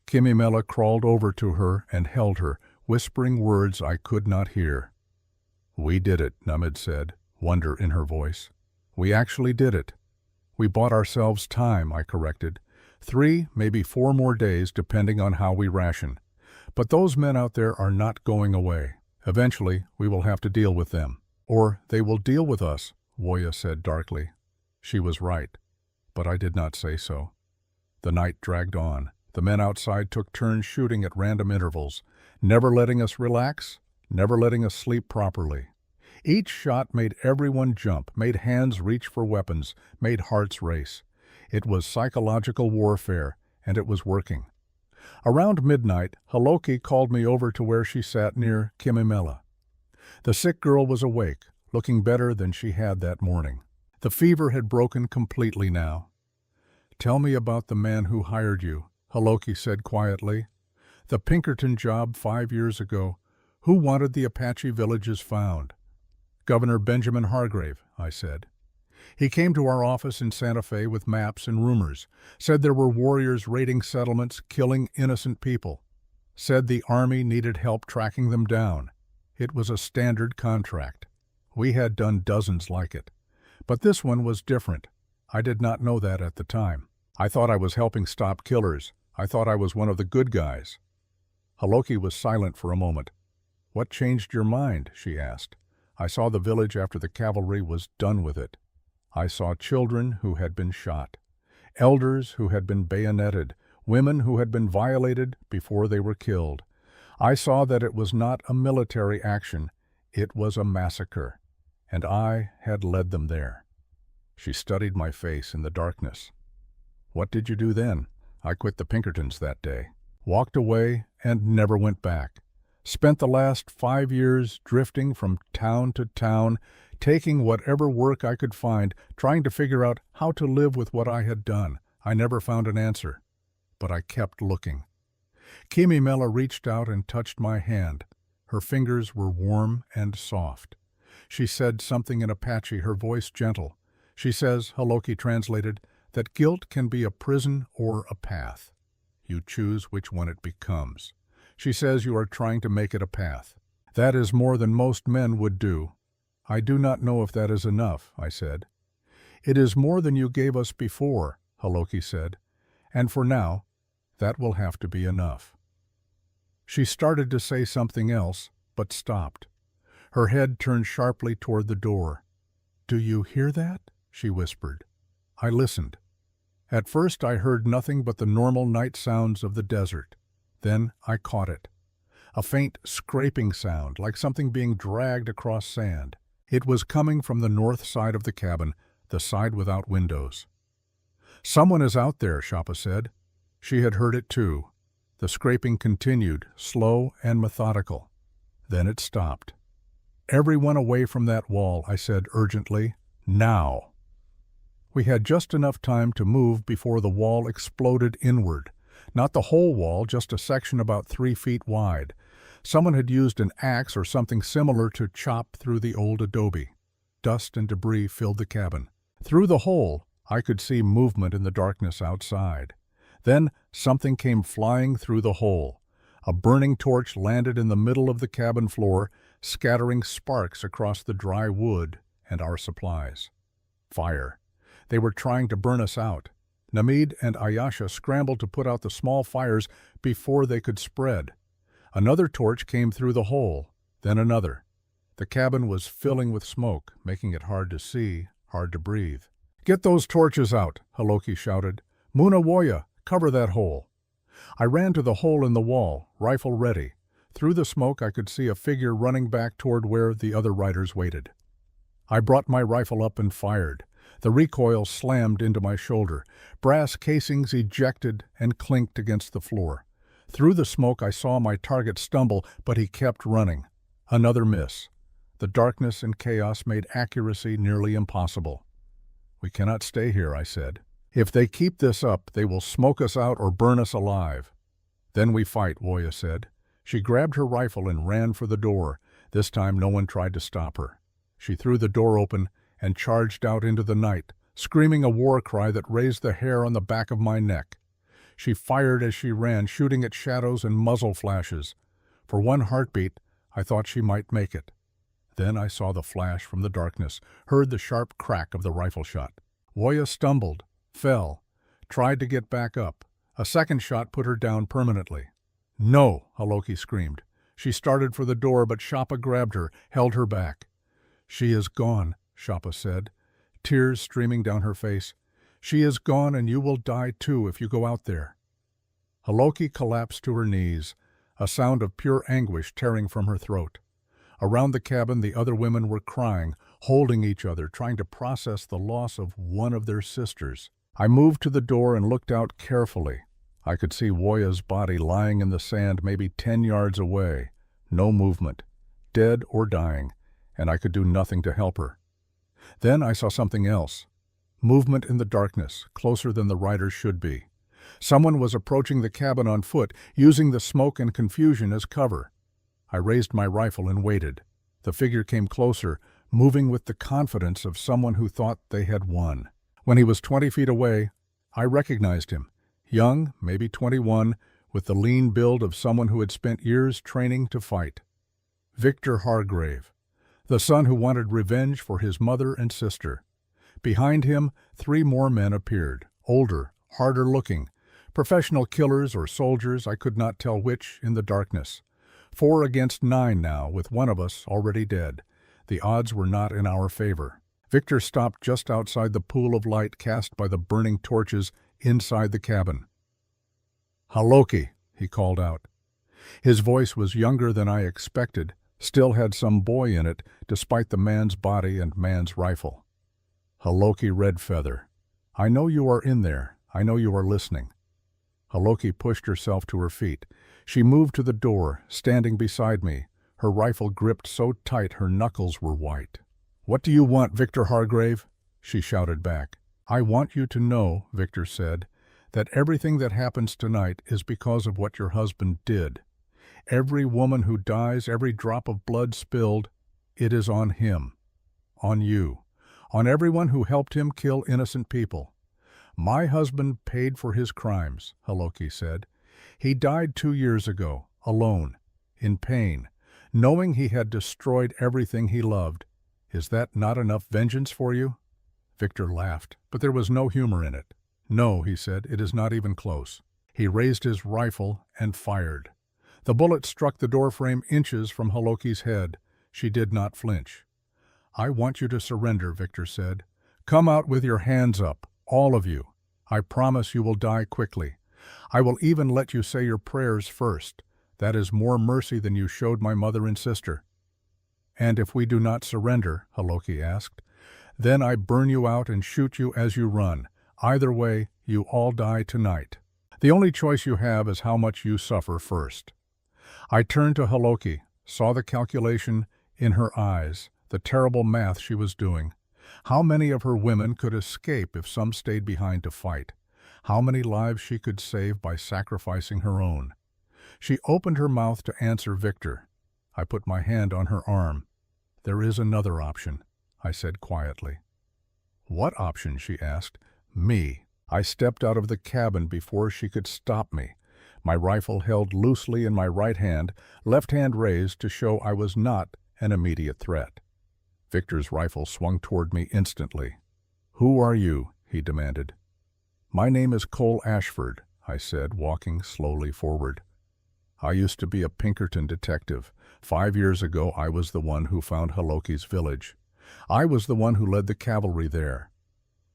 Kimimela crawled over to her and held her, whispering words I could not hear. "We did it," Namid said, wonder in her voice. "We actually did it." "We bought ourselves time," I corrected. 3, maybe 4 more days, depending on how we ration. But those men out there are not going away. Eventually, we will have to deal with them. Or they will deal with us, Woya said darkly. She was right, but I did not say so. The night dragged on. The men outside took turns shooting at random intervals, never letting us relax, never letting us sleep properly. Each shot made everyone jump, made hands reach for weapons, made hearts race. It was psychological warfare, and it was working. Around midnight, Haloki called me over to where she sat near Kimimela. The sick girl was awake, looking better than she had that morning. The fever had broken completely now. "Tell me about the man who hired you," Haloki said quietly. "The Pinkerton job 5 years ago. Who wanted the Apache villages found?" "Governor Benjamin Hargrave," I said. "He came to our office in Santa Fe with maps and rumors, said there were warriors raiding settlements, killing innocent people. Said the army needed help tracking them down. It was a standard contract. We had done dozens like it. But this one was different. I did not know that at the time. I thought I was helping stop killers. I thought I was one of the good guys." Haloki was silent for a moment. "What changed your mind?" she asked. "I saw the village after the cavalry was done with it. I saw children who had been shot, elders who had been bayoneted, women who had been violated before they were killed. I saw that it was not a military action, it was a massacre, and I had led them there." She studied my face in the darkness. "What did you do then?" "I quit the Pinkertons that day. Walked away and never went back. Spent the last 5 years drifting from town to town, taking whatever work I could find, trying to figure out how to live with what I had done. I never found an answer, but I kept looking." Kimimela reached out and touched my hand. Her fingers were warm and soft. She said something in Apache, her voice gentle. She says, Haloki translated, that guilt can be a prison or a path. You choose which one it becomes. She says you are trying to make it a path. That is more than most men would do. "I do not know if that is enough," I said. "It is more than you gave us before," Haloki said, "and for now, that will have to be enough." She started to say something else, but stopped. Her head turned sharply toward the door. "Do you hear that?" she whispered. I listened. At first I heard nothing but the normal night sounds of the desert. Then I caught it. A faint scraping sound, like something being dragged across sand. It was coming from the north side of the cabin, the side without windows. "Someone is out there," Shapa said. She had heard it too. The scraping continued, slow and methodical. Then it stopped. "Everyone away from that wall," I said urgently. "Now!" We had just enough time to move before the wall exploded inward. Not the whole wall, just a section about 3 feet wide. Someone had used an axe or something similar to chop through the old adobe. Dust and debris filled the cabin. Through the hole, I could see movement in the darkness outside. Then something came flying through the hole. A burning torch landed in the middle of the cabin floor, scattering sparks across the dry wood and our supplies. Fire. They were trying to burn us out. Namid and Ayasha scrambled to put out the small fires before they could spread. Another torch came through the hole, then another. The cabin was filling with smoke, making it hard to see, hard to breathe. "Get those torches out," Haloki shouted. "Muna Woya, cover that hole." I ran to the hole in the wall, rifle ready. Through the smoke I could see a figure running back toward where the other riders waited. I brought my rifle up and fired. The recoil slammed into my shoulder. Brass casings ejected and clinked against the floor. Through the smoke I saw my target stumble, but he kept running. Another miss. The darkness and chaos made accuracy nearly impossible. "We cannot stay here," I said. "If they keep this up, they will smoke us out or burn us alive." "Then we fight," Woya said. She grabbed her rifle and ran for the door. This time no one tried to stop her. She threw the door open and charged out into the night, screaming a war cry that raised the hair on the back of my neck. She fired as she ran, shooting at shadows and muzzle flashes. For one heartbeat, I thought she might make it. Then I saw the flash from the darkness, heard the sharp crack of the rifle shot. Woya stumbled, fell, tried to get back up. A second shot put her down permanently. "No!" Haloki screamed. She started for the door, but Shapa grabbed her, held her back. "She is gone," Shapa said, tears streaming down her face. "She is gone, and you will die too if you go out there." Haloki collapsed to her knees, a sound of pure anguish tearing from her throat. Around the cabin the other women were crying, holding each other, trying to process the loss of one of their sisters. I moved to the door and looked out carefully. I could see Woya's body lying in the sand maybe 10 yards away. No movement, dead or dying, and I could do nothing to help her. Then I saw something else. Movement in the darkness, closer than the riders should be. Someone was approaching the cabin on foot, using the smoke and confusion as cover. I raised my rifle and waited. The figure came closer, moving with the confidence of someone who thought they had won. When he was 20 feet away, I recognized him. Young, maybe 21, with the lean build of someone who had spent years training to fight. Victor Hargrave, the son who wanted revenge for his mother and sister. Behind him, 3 more men appeared, older, harder looking, professional killers or soldiers, I could not tell which, in the darkness. 4 against 9 now, with one of us already dead. The odds were not in our favor. Victor stopped just outside the pool of light cast by the burning torches inside the cabin. "Haloki," he called out. His voice was younger than I expected, still had some boy in it, despite the man's body and man's rifle. "Haloki Redfeather, I know you are in there. I know you are listening." Haloki pushed herself to her feet. She moved to the door, standing beside me, her rifle gripped so tight her knuckles were white. "What do you want, Victor Hargrave?" she shouted back. "I want you to know," Victor said, "that everything that happens tonight is because of what your husband did. Every woman who dies, every drop of blood spilled, it is on him, on you, on everyone who helped him kill innocent people. My husband paid for his crimes," Haloki said. "He died 2 years ago, alone, in pain, knowing he had destroyed everything he loved. Is that not enough vengeance for you?" Victor laughed, but there was no humor in it. "No," he said, "it is not even close." He raised his rifle and fired. The bullet struck the doorframe inches from Haloki's head. She did not flinch. "I want you to surrender," Victor said. "Come out with your hands up, all of you. I promise you will die quickly. I will even let you say your prayers first. That is more mercy than you showed my mother and sister." "And if we do not surrender," Haloki asked, "then I burn you out and shoot you as you run. Either way, you all die tonight. The only choice you have is how much you suffer first." I turned to Haloki, saw the calculation in her eyes, the terrible math she was doing. How many of her women could escape if some stayed behind to fight? How many lives she could save by sacrificing her own? She opened her mouth to answer Victor. I put my hand on her arm. "There is another option," I said quietly. "What option?" she asked. "Me." I stepped out of the cabin before she could stop me, my rifle held loosely in my right hand, left hand raised to show I was not an immediate threat. Victor's rifle swung toward me instantly. "Who are you?" he demanded. "My name is Cole Ashford," I said, walking slowly forward. "I used to be a Pinkerton detective. 5 years ago I was the one who found Haloki's village. I was the one who led the cavalry there.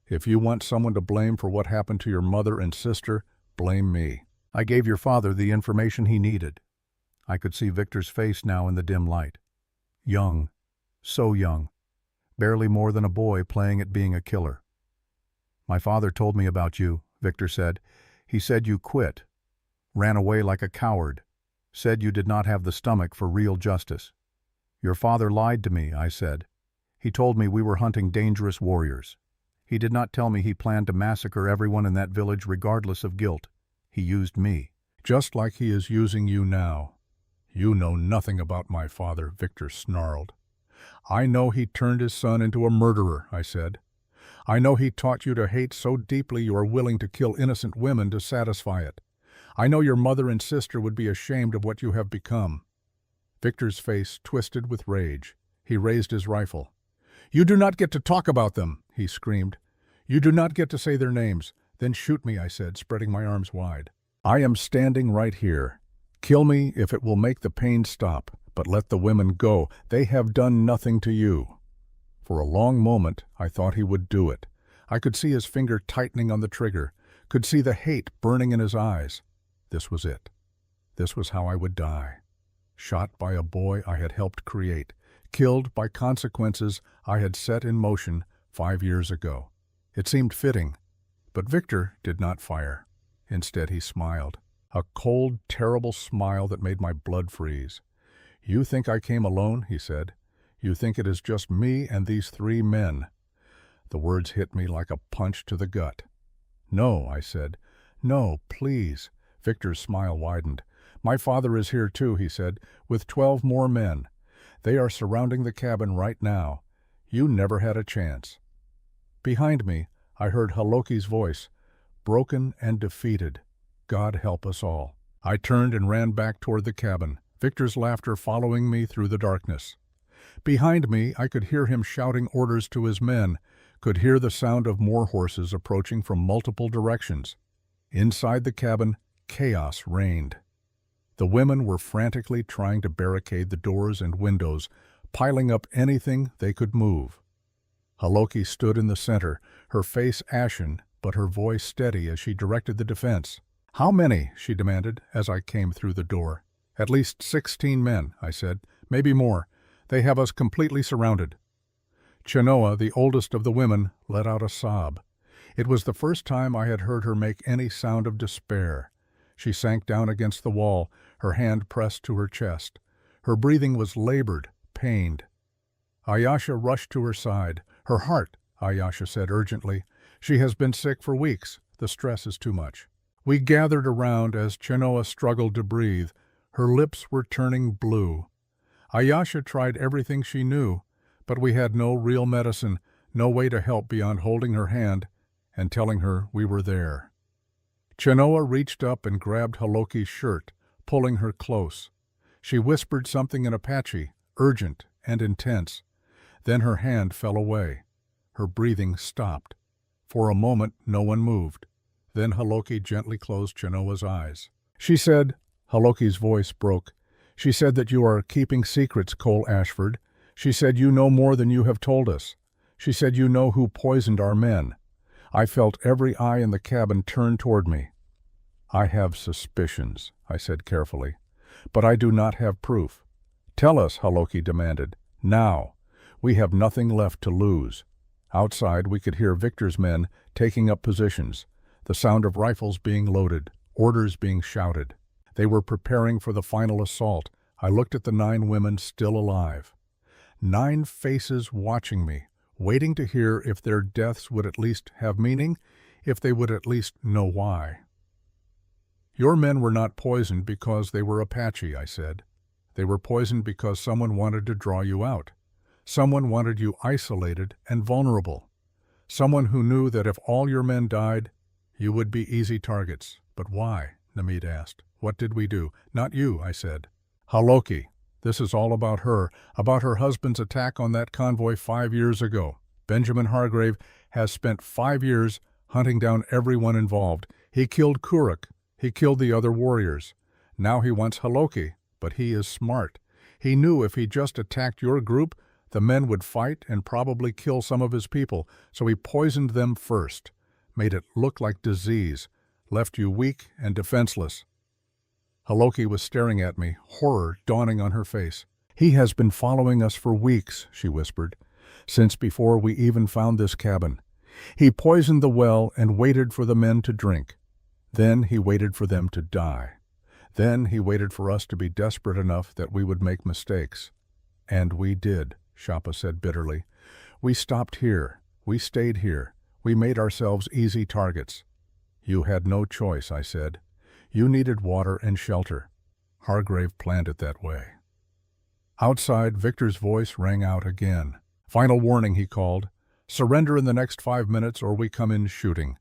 If you want someone to blame for what happened to your mother and sister, blame me. I gave your father the information he needed." I could see Victor's face now in the dim light. Young, so young, barely more than a boy playing at being a killer. "My father told me about you," Victor said. "He said you quit, ran away like a coward, said you did not have the stomach for real justice." "Your father lied to me," I said. "He told me we were hunting dangerous warriors. He did not tell me he planned to massacre everyone in that village regardless of guilt. He used me." "Just like he is using you now." "You know nothing about my father," Victor snarled. "I know he turned his son into a murderer," I said. "I know he taught you to hate so deeply you are willing to kill innocent women to satisfy it. I know your mother and sister would be ashamed of what you have become." Victor's face twisted with rage. He raised his rifle. "You do not get to talk about them," he screamed. "You do not get to say their names." "Then shoot me," I said, spreading my arms wide. "I am standing right here. Kill me if it will make the pain stop, but let the women go. They have done nothing to you." For a long moment, I thought he would do it. I could see his finger tightening on the trigger, could see the hate burning in his eyes. This was it. This was how I would die. Shot by a boy I had helped create, killed by consequences I had set in motion 5 years ago. It seemed fitting, but Victor did not fire. Instead, he smiled. A cold, terrible smile that made my blood freeze. "You think I came alone?" he said. "You think it is just me and these 3 men?" The words hit me like a punch to the gut. "No," I said. "No, please." Victor's smile widened. "My father is here too," he said, "with 12 more men. They are surrounding the cabin right now. You never had a chance." Behind me, I heard Haloki's voice, broken and defeated. "God help us all." I turned and ran back toward the cabin, Victor's laughter following me through the darkness. Behind me, I could hear him shouting orders to his men, could hear the sound of more horses approaching from multiple directions. Inside the cabin, chaos reigned. The women were frantically trying to barricade the doors and windows, piling up anything they could move. Haloki stood in the center, her face ashen, but her voice steady as she directed the defense. "How many?" she demanded as I came through the door. "At least 16 men," I said. "Maybe more. They have us completely surrounded." Chenoa, the oldest of the women, let out a sob. It was the first time I had heard her make any sound of despair. She sank down against the wall, her hand pressed to her chest. Her breathing was labored, pained. Ayasha rushed to her side. "Her heart," Ayasha said urgently. "She has been sick for weeks. The stress is too much." We gathered around as Chenoa struggled to breathe. Her lips were turning blue. Ayasha tried everything she knew, but we had no real medicine, no way to help beyond holding her hand and telling her we were there. Chenoa reached up and grabbed Haloki's shirt, pulling her close. She whispered something in Apache, urgent and intense. Then her hand fell away. Her breathing stopped. For a moment, no one moved. Then Haloki gently closed Chenoa's eyes. "She said," Haloki's voice broke, "she said that you are keeping secrets, Cole Ashford. She said you know more than you have told us. She said you know who poisoned our men." I felt every eye in the cabin turn toward me. "I have suspicions," I said carefully, "but I do not have proof." "Tell us," Haloki demanded. Now, we have nothing left to lose. Outside, we could hear Victor's men taking up positions, the sound of rifles being loaded, orders being shouted. They were preparing for the final assault. I looked at the 9 women still alive. 9 faces watching me, waiting to hear if their deaths would at least have meaning, if they would at least know why. Your men were not poisoned because they were Apache, I said. They were poisoned because someone wanted to draw you out. Someone wanted you isolated and vulnerable. Someone who knew that if all your men died, you would be easy targets. But why? Namid asked. What did we do? Not you, I said. Haloki. This is all about her husband's attack on that convoy 5 years ago. Benjamin Hargrave has spent 5 years hunting down everyone involved. He killed Kuruk. He killed the other warriors. Now he wants Haloki, but he is smart. He knew if he just attacked your group, the men would fight and probably kill some of his people, so he poisoned them first, made it look like disease, left you weak and defenseless. Haloki was staring at me, horror dawning on her face. He has been following us for weeks, she whispered, since before we even found this cabin. He poisoned the well and waited for the men to drink. Then he waited for them to die. Then he waited for us to be desperate enough that we would make mistakes. And we did, Shapa said bitterly. We stopped here. We stayed here. We made ourselves easy targets. You had no choice, I said. You needed water and shelter. Hargrave planned it that way. Outside, Victor's voice rang out again. Final warning, he called. Surrender in the next 5 minutes or we come in shooting.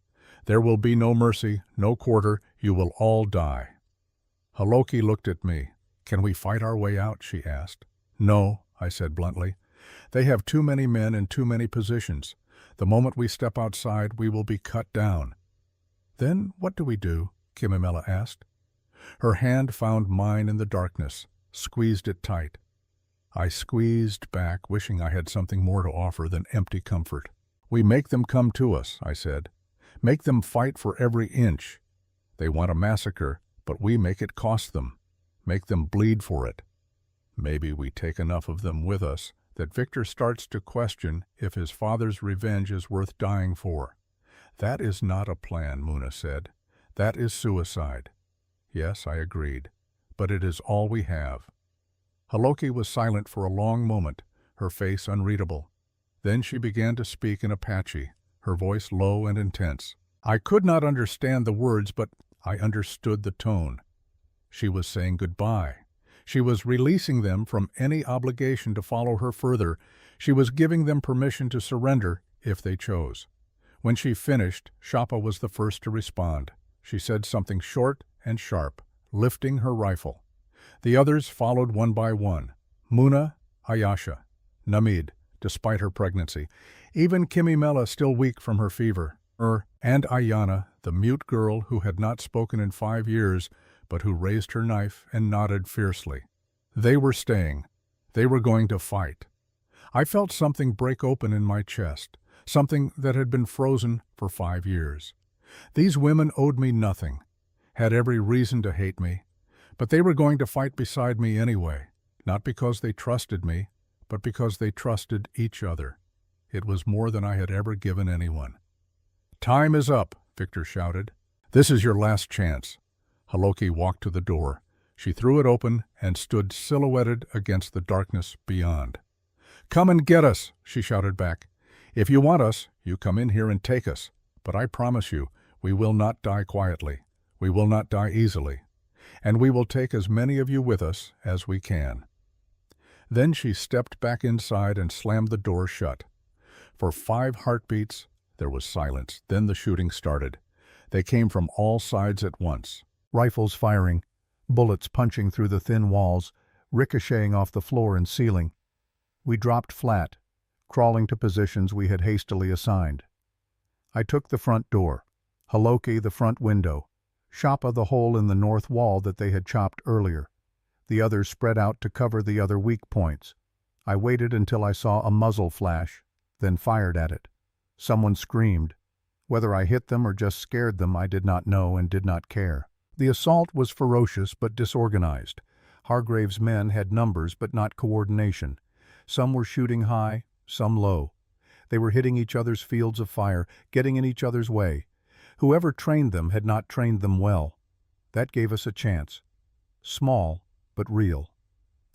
There will be no mercy, no quarter. You will all die. Haloki looked at me. Can we fight our way out, she asked. No, I said bluntly. They have too many men in too many positions. The moment we step outside, we will be cut down. Then what do we do? Kimimela asked. Her hand found mine in the darkness, squeezed it tight. I squeezed back, wishing I had something more to offer than empty comfort. We make them come to us, I said. Make them fight for every inch. They want a massacre, but we make it cost them. Make them bleed for it. Maybe we take enough of them with us that Victor starts to question if his father's revenge is worth dying for. That is not a plan, Muna said. That is suicide. Yes, I agreed. But it is all we have. Haloki was silent for a long moment, her face unreadable. Then she began to speak in Apache, her voice low and intense. I could not understand the words, but I understood the tone. She was saying goodbye. She was releasing them from any obligation to follow her further. She was giving them permission to surrender if they chose. When she finished, Shapa was the first to respond. She said something short and sharp, lifting her rifle. The others followed one by one. Muna, Ayasha, Namid, despite her pregnancy, even Kimimela still weak from her fever, and Ayana, the mute girl who had not spoken in 5 years, but who raised her knife and nodded fiercely. They were staying. They were going to fight. I felt something break open in my chest, something that had been frozen for 5 years. These women owed me nothing, had every reason to hate me, but they were going to fight beside me anyway, not because they trusted me, but because they trusted each other. It was more than I had ever given anyone. Time is up, Victor shouted. This is your last chance. Haloki walked to the door. She threw it open and stood silhouetted against the darkness beyond. Come and get us, she shouted back. If you want us, you come in here and take us. But I promise you, we will not die quietly. We will not die easily. And we will take as many of you with us as we can. Then she stepped back inside and slammed the door shut. For 5 heartbeats, there was silence. Then the shooting started. They came from all sides at once. Rifles firing, bullets punching through the thin walls, ricocheting off the floor and ceiling. We dropped flat, crawling to positions we had hastily assigned. I took the front door, Haloki the front window, Shapa the hole in the north wall that they had chopped earlier. The others spread out to cover the other weak points. I waited until I saw a muzzle flash, then fired at it. Someone screamed. Whether I hit them or just scared them, I did not know and did not care. The assault was ferocious but disorganized. Hargrave's men had numbers but not coordination. Some were shooting high, some low. They were hitting each other's fields of fire, getting in each other's way. Whoever trained them had not trained them well. That gave us a chance. Small, but real.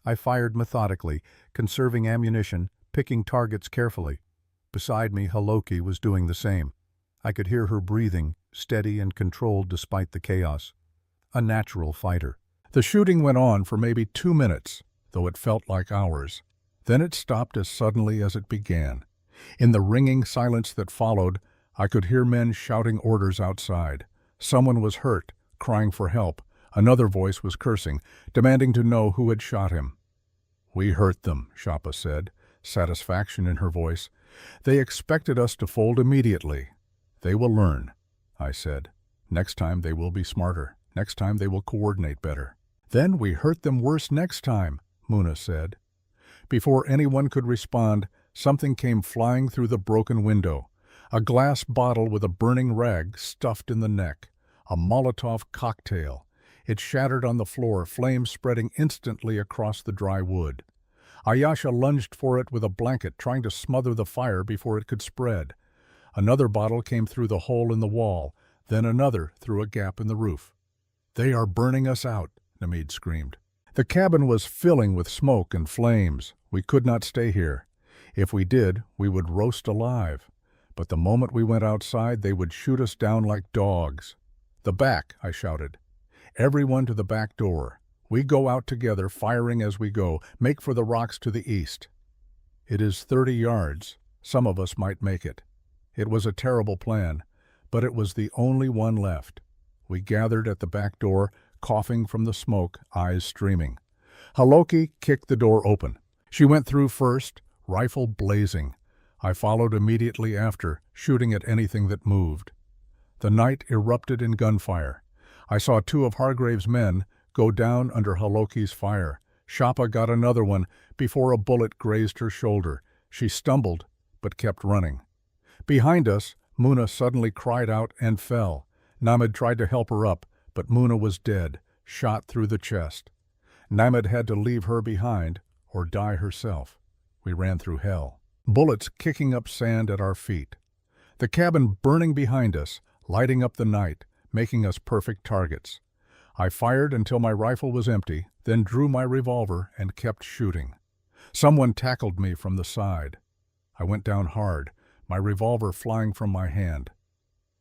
I fired methodically, conserving ammunition, picking targets carefully. Beside me, Haloki was doing the same. I could hear her breathing, steady and controlled despite the chaos. A natural fighter. The shooting went on for maybe 2 minutes, though it felt like hours. Then it stopped as suddenly as it began. In the ringing silence that followed, I could hear men shouting orders outside. Someone was hurt, crying for help. Another voice was cursing, demanding to know who had shot him. "We hurt them," Shapa said, satisfaction in her voice. "They expected us to fold immediately. They will learn," I said. "Next time they will be smarter. Next time they will coordinate better." "Then we hurt them worse next time," Muna said. Before anyone could respond, something came flying through the broken window. A glass bottle with a burning rag stuffed in the neck. A Molotov cocktail. It shattered on the floor, flames spreading instantly across the dry wood. Ayasha lunged for it with a blanket, trying to smother the fire before it could spread. Another bottle came through the hole in the wall, then another through a gap in the roof. "They are burning us out," Namid screamed. The cabin was filling with smoke and flames. We could not stay here. If we did, we would roast alive. But the moment we went outside, they would shoot us down like dogs. "The back," I shouted. "Everyone to the back door. We go out together, firing as we go. Make for the rocks to the east." "It is 30 yards. Some of us might make it." It was a terrible plan, but it was the only one left. We gathered at the back door, coughing from the smoke, eyes streaming. Haloki kicked the door open. She went through first, rifle blazing. I followed immediately after, shooting at anything that moved. The night erupted in gunfire. I saw 2 of Hargrave's men go down under Haloki's fire. Shapa got another one before a bullet grazed her shoulder. She stumbled, but kept running. Behind us, Muna suddenly cried out and fell. Namid tried to help her up, but Muna was dead, shot through the chest. Namid had to leave her behind or die herself. We ran through hell. Bullets kicking up sand at our feet. The cabin burning behind us, lighting up the night, making us perfect targets. I fired until my rifle was empty, then drew my revolver and kept shooting. Someone tackled me from the side. I went down hard, my revolver flying from my hand.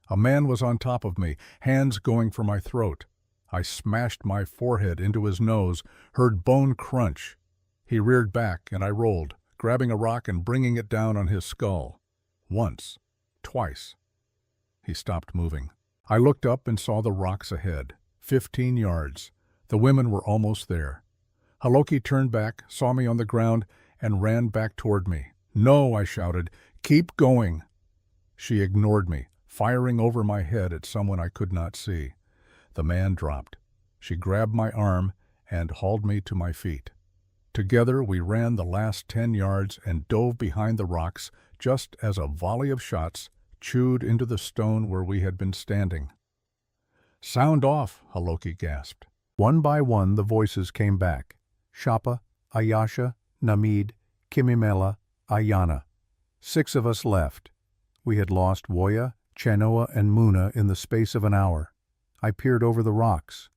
A man was on top of me, hands going for my throat. I smashed my forehead into his nose, heard bone crunch. He reared back and I rolled, grabbing a rock and bringing it down on his skull. Once, twice. He stopped moving. I looked up and saw the rocks ahead. 15 yards. The women were almost there. Haloki turned back, saw me on the ground, and ran back toward me. "No," I shouted. "Keep going." She ignored me, firing over my head at someone I could not see. The man dropped. She grabbed my arm and hauled me to my feet. Together we ran the last 10 yards and dove behind the rocks just as a volley of shots chewed into the stone where we had been standing. "Sound off," Haloki gasped. One by one the voices came back. Shapa, Ayasha, Namid, Kimimela, Ayana. 6 of us left. We had lost Woya, Chanoa, and Muna in the space of an hour. I peered over the rocks.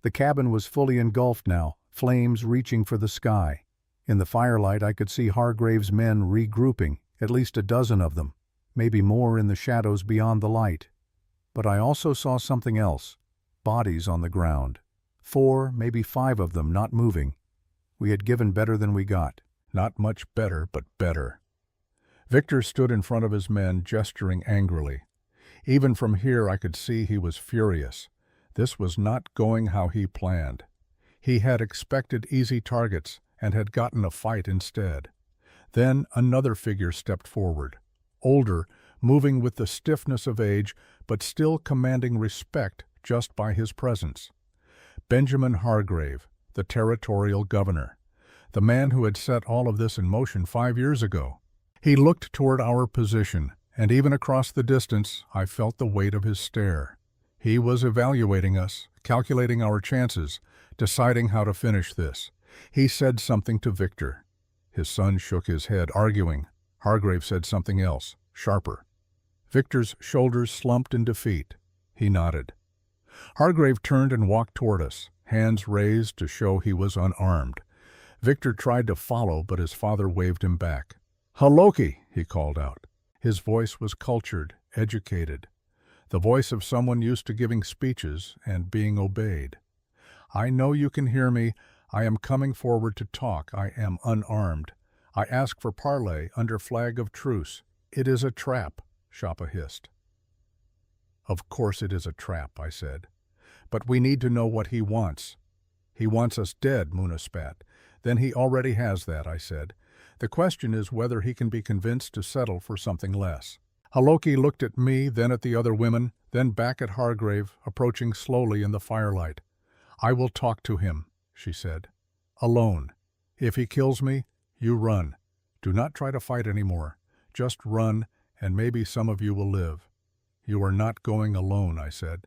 The cabin was fully engulfed now, flames reaching for the sky. In the firelight I could see Hargrave's men regrouping, at least a dozen of them, maybe more in the shadows beyond the light. But I also saw something else, bodies on the ground. 4, maybe 5 of them not moving. We had given better than we got. Not much better, but better. Victor stood in front of his men, gesturing angrily. Even from here I could see he was furious. This was not going how he planned. He had expected easy targets and had gotten a fight instead. Then another figure stepped forward. Older, moving with the stiffness of age, but still commanding respect just by his presence. Benjamin Hargrave, the territorial governor. The man who had set all of this in motion 5 years ago. He looked toward our position, and even across the distance I felt the weight of his stare. He was evaluating us, calculating our chances, deciding how to finish this. He said something to Victor. His son shook his head, arguing. Hargrave said something else, sharper. Victor's shoulders slumped in defeat. He nodded. Hargrave turned and walked toward us, hands raised to show he was unarmed. Victor tried to follow, but his father waved him back. "Haloki," he called out. His voice was cultured, educated, the voice of someone used to giving speeches and being obeyed. "I know you can hear me. I am coming forward to talk. I am unarmed. I ask for parley under flag of truce. It is a trap," Shapa hissed. "Of course it is a trap," I said. "But we need to know what he wants." "He wants us dead," Muna spat. "Then he already has that," I said. "The question is whether he can be convinced to settle for something less." Haloki looked at me, then at the other women, then back at Hargrave, approaching slowly in the firelight. "I will talk to him," she said. "Alone. If he kills me, you run. Do not try to fight anymore. Just run, and maybe some of you will live." "You are not going alone," I said.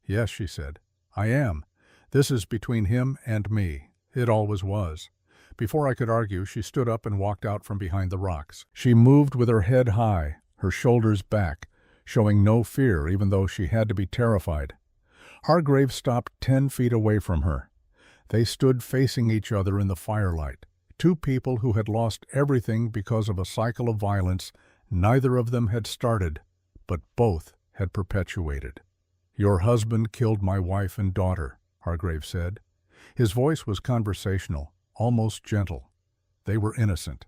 "Yes," she said. "I am. This is between him and me. It always was." Before I could argue, she stood up and walked out from behind the rocks. She moved with her head high, her shoulders back, showing no fear even though she had to be terrified. Hargrave stopped 10 feet away from her. They stood facing each other in the firelight, two people who had lost everything because of a cycle of violence neither of them had started, but both had perpetuated. "Your husband killed my wife and daughter," Hargrave said. His voice was conversational, almost gentle. "They were innocent.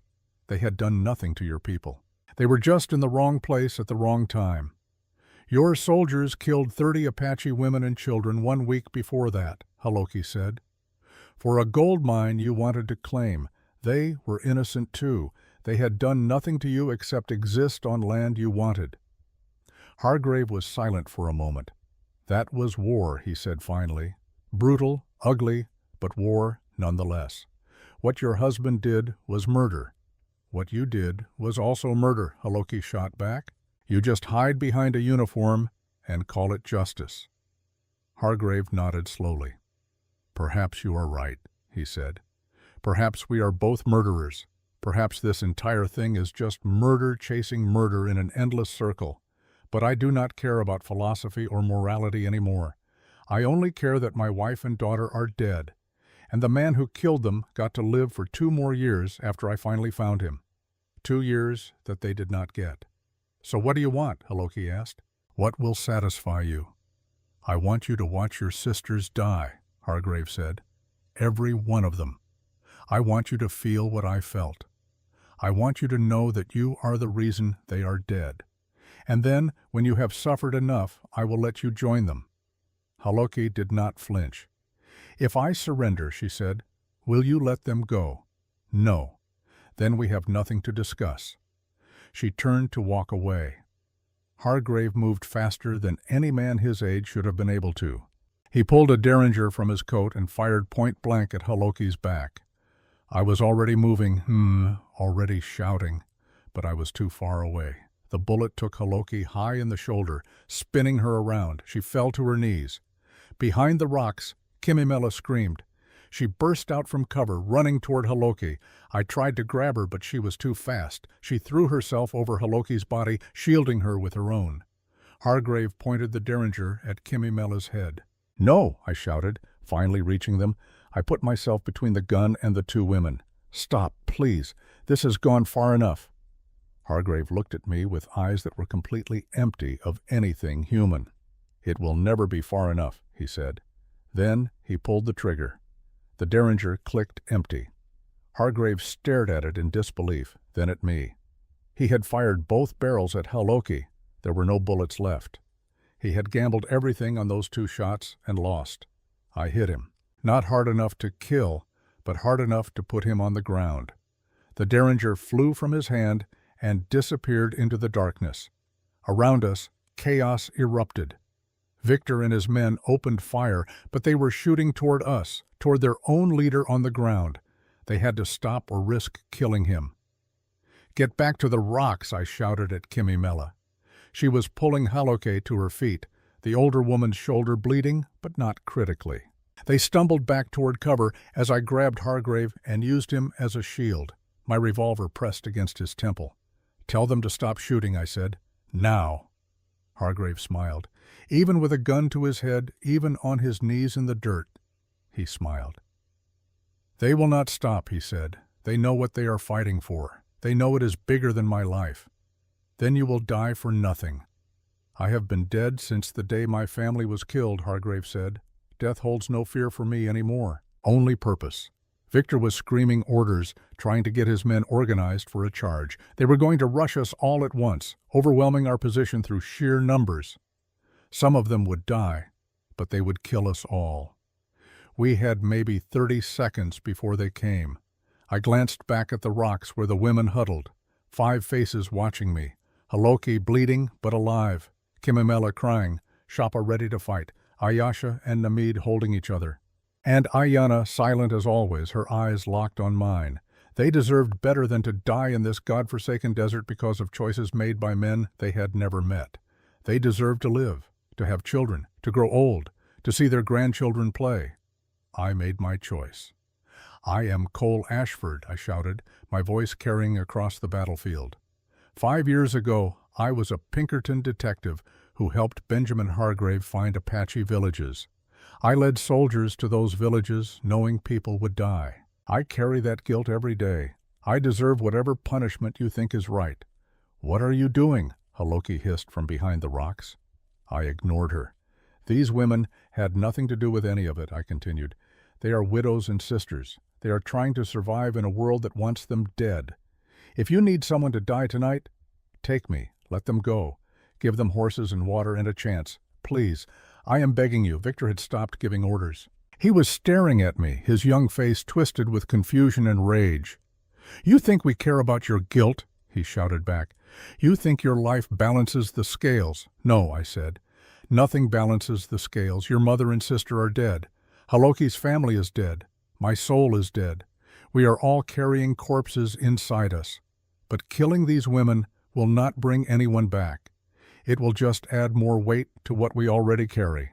They had done nothing to your people. They were just in the wrong place at the wrong time. Your soldiers killed 30 Apache women and children 1 week before that," Haloki said. "For a gold mine you wanted to claim. They were innocent too. They had done nothing to you except exist on land you wanted." Hargrave was silent for a moment. "That was war," he said finally. "Brutal, ugly, but war nonetheless. What your husband did was murder." "What you did was also murder," Haloki shot back. "You just hide behind a uniform and call it justice." Hargrave nodded slowly. "Perhaps you are right," he said. "Perhaps we are both murderers. Perhaps this entire thing is just murder chasing murder in an endless circle. But I do not care about philosophy or morality anymore. I only care that my wife and daughter are dead, and the man who killed them got to live for 2 more years after I finally found him. 2 years that they did not get." "So what do you want?" Haloki asked. "What will satisfy you?" "I want you to watch your sisters die," Hargrave said. "Every one of them. I want you to feel what I felt. I want you to know that you are the reason they are dead. And then, when you have suffered enough, I will let you join them." Haloki did not flinch. "If I surrender," she said, "will you let them go?" "No. Then we have nothing to discuss." She turned to walk away. Hargrave moved faster than any man his age should have been able to. He pulled a derringer from his coat and fired point blank at Haloki's back. I was already moving, already shouting, but I was too far away. The bullet took Haloki high in the shoulder, spinning her around. She fell to her knees. Behind the rocks, Kimimela screamed. She burst out from cover, running toward Haloki. I tried to grab her, but she was too fast. She threw herself over Haloki's body, shielding her with her own. Hargrave pointed the derringer at Kimimela's head. "No!" I shouted, finally reaching them. I put myself between the gun and the 2 women. "Stop, please. This has gone far enough." Hargrave looked at me with eyes that were completely empty of anything human. "It will never be far enough," he said. Then he pulled the trigger. The derringer clicked empty. Hargrave stared at it in disbelief, then at me. He had fired both barrels at Haloki. There were no bullets left. He had gambled everything on those 2 shots and lost. I hit him. Not hard enough to kill, but hard enough to put him on the ground. The derringer flew from his hand and disappeared into the darkness. Around us, chaos erupted. Victor and his men opened fire, but they were shooting toward us, toward their own leader on the ground. They had to stop or risk killing him. "Get back to the rocks," I shouted at Kimimela. She was pulling Haloki to her feet, the older woman's shoulder bleeding, but not critically. They stumbled back toward cover as I grabbed Hargrave and used him as a shield. My revolver pressed against his temple. "Tell them to stop shooting," I said. "Now." Hargrave smiled. Even with a gun to his head, even on his knees in the dirt, he smiled. "They will not stop," he said. "They know what they are fighting for. They know it is bigger than my life. Then you will die for nothing." "I have been dead since the day my family was killed," Hargrave said. "Death holds no fear for me anymore. Only purpose." Victor was screaming orders, trying to get his men organized for a charge. They were going to rush us all at once, overwhelming our position through sheer numbers. Some of them would die, but they would kill us all. We had maybe 30 seconds before they came. I glanced back at the rocks where the women huddled, 5 faces watching me. Haloki bleeding but alive, Kimimela crying, Shapa ready to fight, Ayasha and Namid holding each other. And Ayana silent as always, her eyes locked on mine. They deserved better than to die in this godforsaken desert because of choices made by men they had never met. They deserved to live, to have children, to grow old, to see their grandchildren play. I made my choice. "I am Cole Ashford," I shouted, my voice carrying across the battlefield. 5 years ago, I was a Pinkerton detective who helped Benjamin Hargrave find Apache villages. I led soldiers to those villages knowing people would die. I carry that guilt every day. I deserve whatever punishment you think is right. "What are you doing?" Haloki hissed from behind the rocks. I ignored her. "These women had nothing to do with any of it," I continued. "They are widows and sisters. They are trying to survive in a world that wants them dead. If you need someone to die tonight, take me. Let them go. Give them horses and water and a chance. Please. I am begging you." Victor had stopped giving orders. He was staring at me, his young face twisted with confusion and rage. "You think we care about your guilt?" he shouted back. "You think your life balances the scales?" "No," I said. "Nothing balances the scales. Your mother and sister are dead. Haloki's family is dead. My soul is dead. We are all carrying corpses inside us. But killing these women will not bring anyone back. It will just add more weight to what we already carry."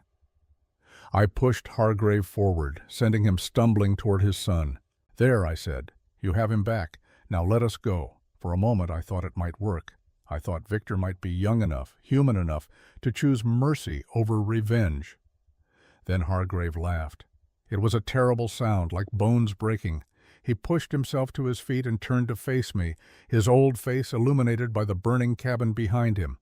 I pushed Hargrave forward, sending him stumbling toward his son. "There," I said. "You have him back. Now let us go." For a moment I thought it might work. I thought Victor might be young enough, human enough, to choose mercy over revenge. Then Hargrave laughed. It was a terrible sound, like bones breaking. He pushed himself to his feet and turned to face me, his old face illuminated by the burning cabin behind him.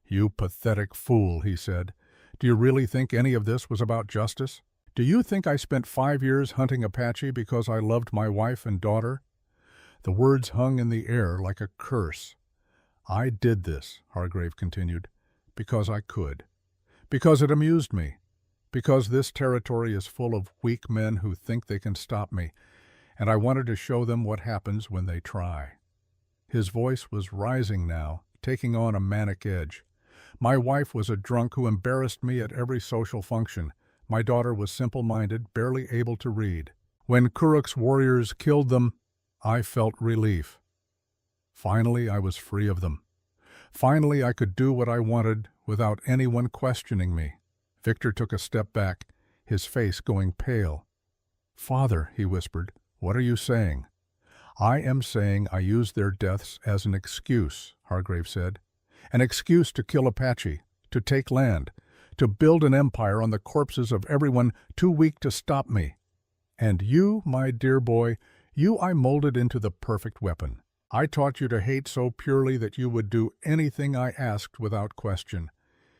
"You pathetic fool," he said. "Do you really think any of this was about justice? Do you think I spent 5 years hunting Apache because I loved my wife and daughter?" The words hung in the air like a curse. "I did this," Hargrave continued, "because I could. Because it amused me. Because this territory is full of weak men who think they can stop me, and I wanted to show them what happens when they try." His voice was rising now, taking on a manic edge. "My wife was a drunk who embarrassed me at every social function. My daughter was simple-minded, barely able to read. When Kuruk's warriors killed them, I felt relief. Finally, I was free of them. Finally, I could do what I wanted without anyone questioning me." Victor took a step back, his face going pale. "Father," he whispered, "what are you saying?" "I am saying I used their deaths as an excuse," Hargrave said. "An excuse to kill Apache, to take land, to build an empire on the corpses of everyone too weak to stop me. And you, my dear boy, you I molded into the perfect weapon. I taught you to hate so purely that you would do anything I asked without question."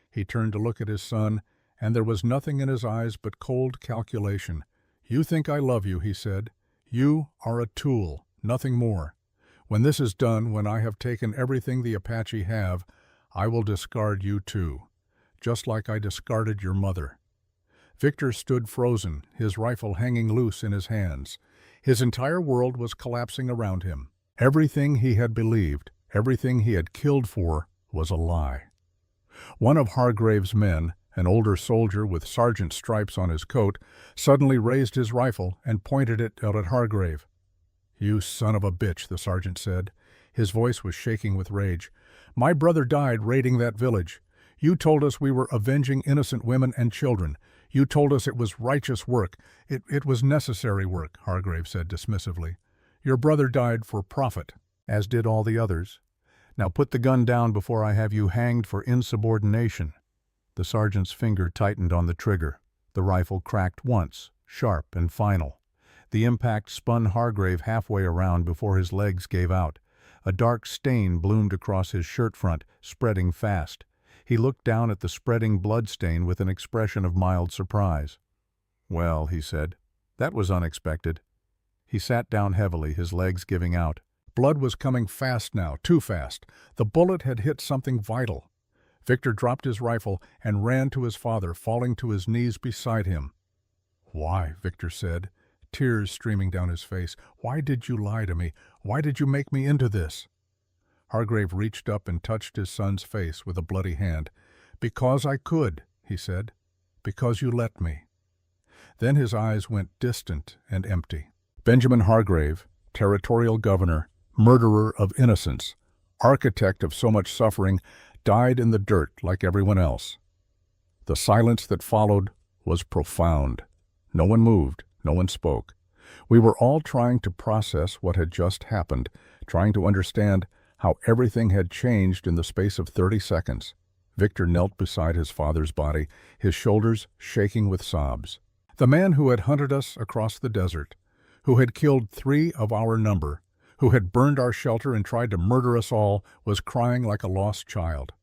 He turned to look at his son, and there was nothing in his eyes but cold calculation. "You think I love you," he said. "You are a tool, nothing more. When this is done, when I have taken everything the Apache have, I will discard you too, just like I discarded your mother." Victor stood frozen, his rifle hanging loose in his hands. His entire world was collapsing around him. Everything he had believed, everything he had killed for, was a lie. One of Hargrave's men, an older soldier with sergeant stripes on his coat, suddenly raised his rifle and pointed it out at Hargrave. "You son of a bitch," the sergeant said. His voice was shaking with rage. "My brother died raiding that village. You told us we were avenging innocent women and children. You told us it was righteous work. It was necessary work," Hargrave said dismissively. Your brother died for profit, as did all the others. Now put the gun down before I have you hanged for insubordination." The sergeant's finger tightened on the trigger. The rifle cracked once, sharp and final. The impact spun Hargrave halfway around before his legs gave out. A dark stain bloomed across his shirt front, spreading fast. He looked down at the spreading blood stain with an expression of mild surprise. "Well," he said, "that was unexpected." He sat down heavily, his legs giving out. Blood was coming fast now, too fast. The bullet had hit something vital. Victor dropped his rifle and ran to his father, falling to his knees beside him. "Why?" Victor said, tears streaming down his face. "Why did you lie to me? Why did you make me into this?" Hargrave reached up and touched his son's face with a bloody hand. "Because I could," he said. "Because you let me." Then his eyes went distant and empty. Benjamin Hargrave, territorial governor, murderer of innocents, architect of so much suffering, died in the dirt like everyone else. The silence that followed was profound. No one moved, no one spoke. We were all trying to process what had just happened, trying to understand how everything had changed in the space of 30 seconds. Victor knelt beside his father's body, his shoulders shaking with sobs. The man who had hunted us across the desert, who had killed 3 of our number, who had burned our shelter and tried to murder us all, was crying like a lost child.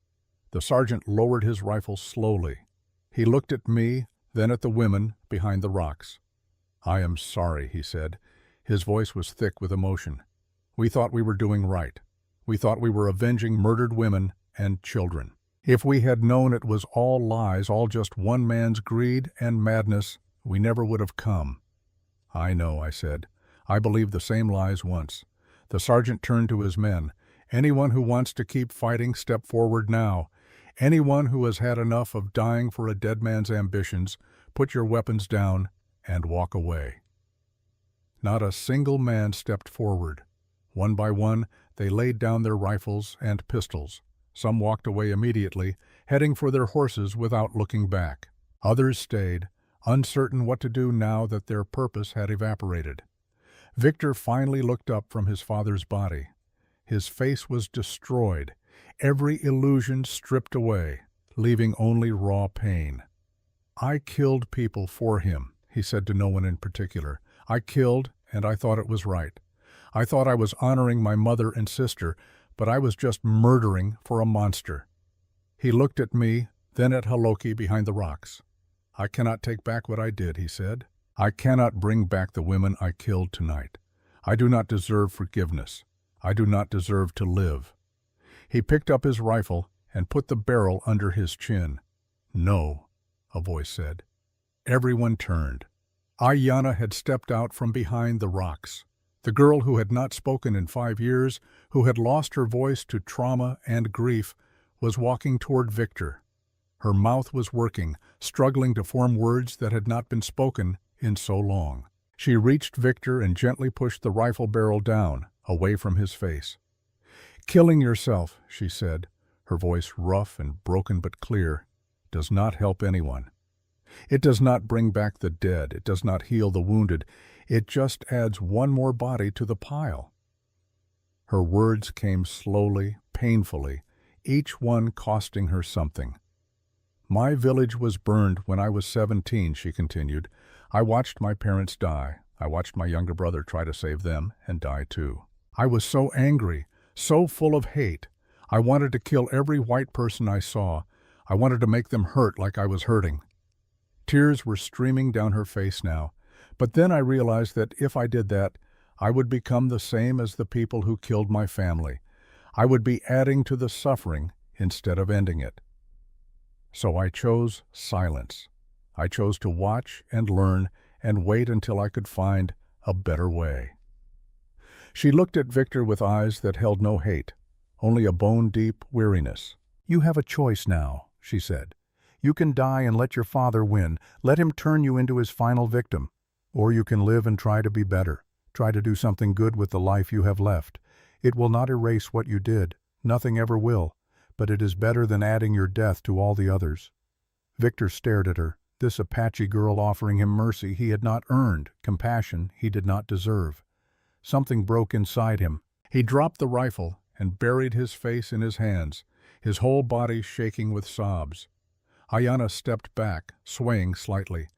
The sergeant lowered his rifle slowly. He looked at me, then at the women behind the rocks. "I am sorry," he said. His voice was thick with emotion. "We thought we were doing right. We thought we were avenging murdered women and children. If we had known it was all lies, all just one man's greed and madness, we never would have come." "I know," I said. "I believed the same lies once." The sergeant turned to his men. "Anyone who wants to keep fighting, step forward now. Anyone who has had enough of dying for a dead man's ambitions, put your weapons down and walk away." Not a single man stepped forward. One by one, they laid down their rifles and pistols. Some walked away immediately, heading for their horses without looking back. Others stayed, uncertain what to do now that their purpose had evaporated. Victor finally looked up from his father's body. His face was destroyed, every illusion stripped away, leaving only raw pain. "I killed people for him," he said to no one in particular. "I killed, and I thought it was right. I thought I was honoring my mother and sister, but I was just murdering for a monster." He looked at me, then at Haloki behind the rocks. "I cannot take back what I did," he said. "I cannot bring back the women I killed tonight. I do not deserve forgiveness. I do not deserve to live." He picked up his rifle and put the barrel under his chin. "No," a voice said. Everyone turned. Ayanna had stepped out from behind the rocks. The girl who had not spoken in 5 years, who had lost her voice to trauma and grief, was walking toward Victor. Her mouth was working, struggling to form words that had not been spoken in so long. She reached Victor and gently pushed the rifle barrel down, away from his face. "Killing yourself," she said, her voice rough and broken but clear, "does not help anyone. It does not bring back the dead, it does not heal the wounded, it just adds one more body to the pile." Her words came slowly, painfully, each one costing her something. "My village was burned when I was 17, she continued. "I watched my parents die. I watched my younger brother try to save them and die too. I was so angry, so full of hate. I wanted to kill every white person I saw. I wanted to make them hurt like I was hurting." Tears were streaming down her face now, but then I realized that if I did that, I would become the same as the people who killed my family. I would be adding to the suffering instead of ending it. So I chose silence. I chose to watch and learn and wait until I could find a better way. She looked at Victor with eyes that held no hate, only a bone-deep weariness. "You have a choice now," she said. "You can die and let your father win, let him turn you into his final victim. Or you can live and try to be better, try to do something good with the life you have left. It will not erase what you did, nothing ever will, but it is better than adding your death to all the others." Victor stared at her, this Apache girl offering him mercy he had not earned, compassion he did not deserve. Something broke inside him. He dropped the rifle and buried his face in his hands, his whole body shaking with sobs. Ayana stepped back, swaying slightly.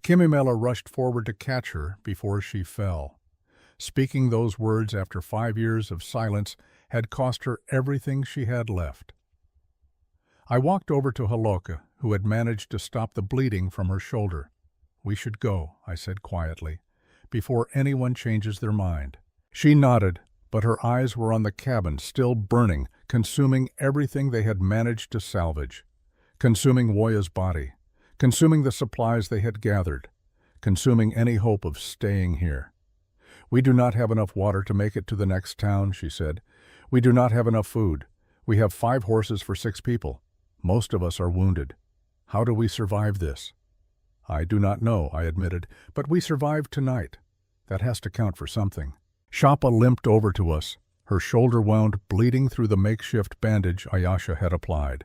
Kimimela rushed forward to catch her before she fell. Speaking those words after 5 years of silence had cost her everything she had left. I walked over to Haloka, who had managed to stop the bleeding from her shoulder. "We should go," I said quietly, "before anyone changes their mind." She nodded, but her eyes were on the cabin, still burning, consuming everything they had managed to salvage. Consuming Woya's body, consuming the supplies they had gathered, consuming any hope of staying here. "We do not have enough water to make it to the next town," she said. "We do not have enough food. We have 5 horses for 6 people. Most of us are wounded. How do we survive this?" "I do not know," I admitted, "but we survived tonight. That has to count for something." Shapa limped over to us, her shoulder wound bleeding through the makeshift bandage Ayasha had applied.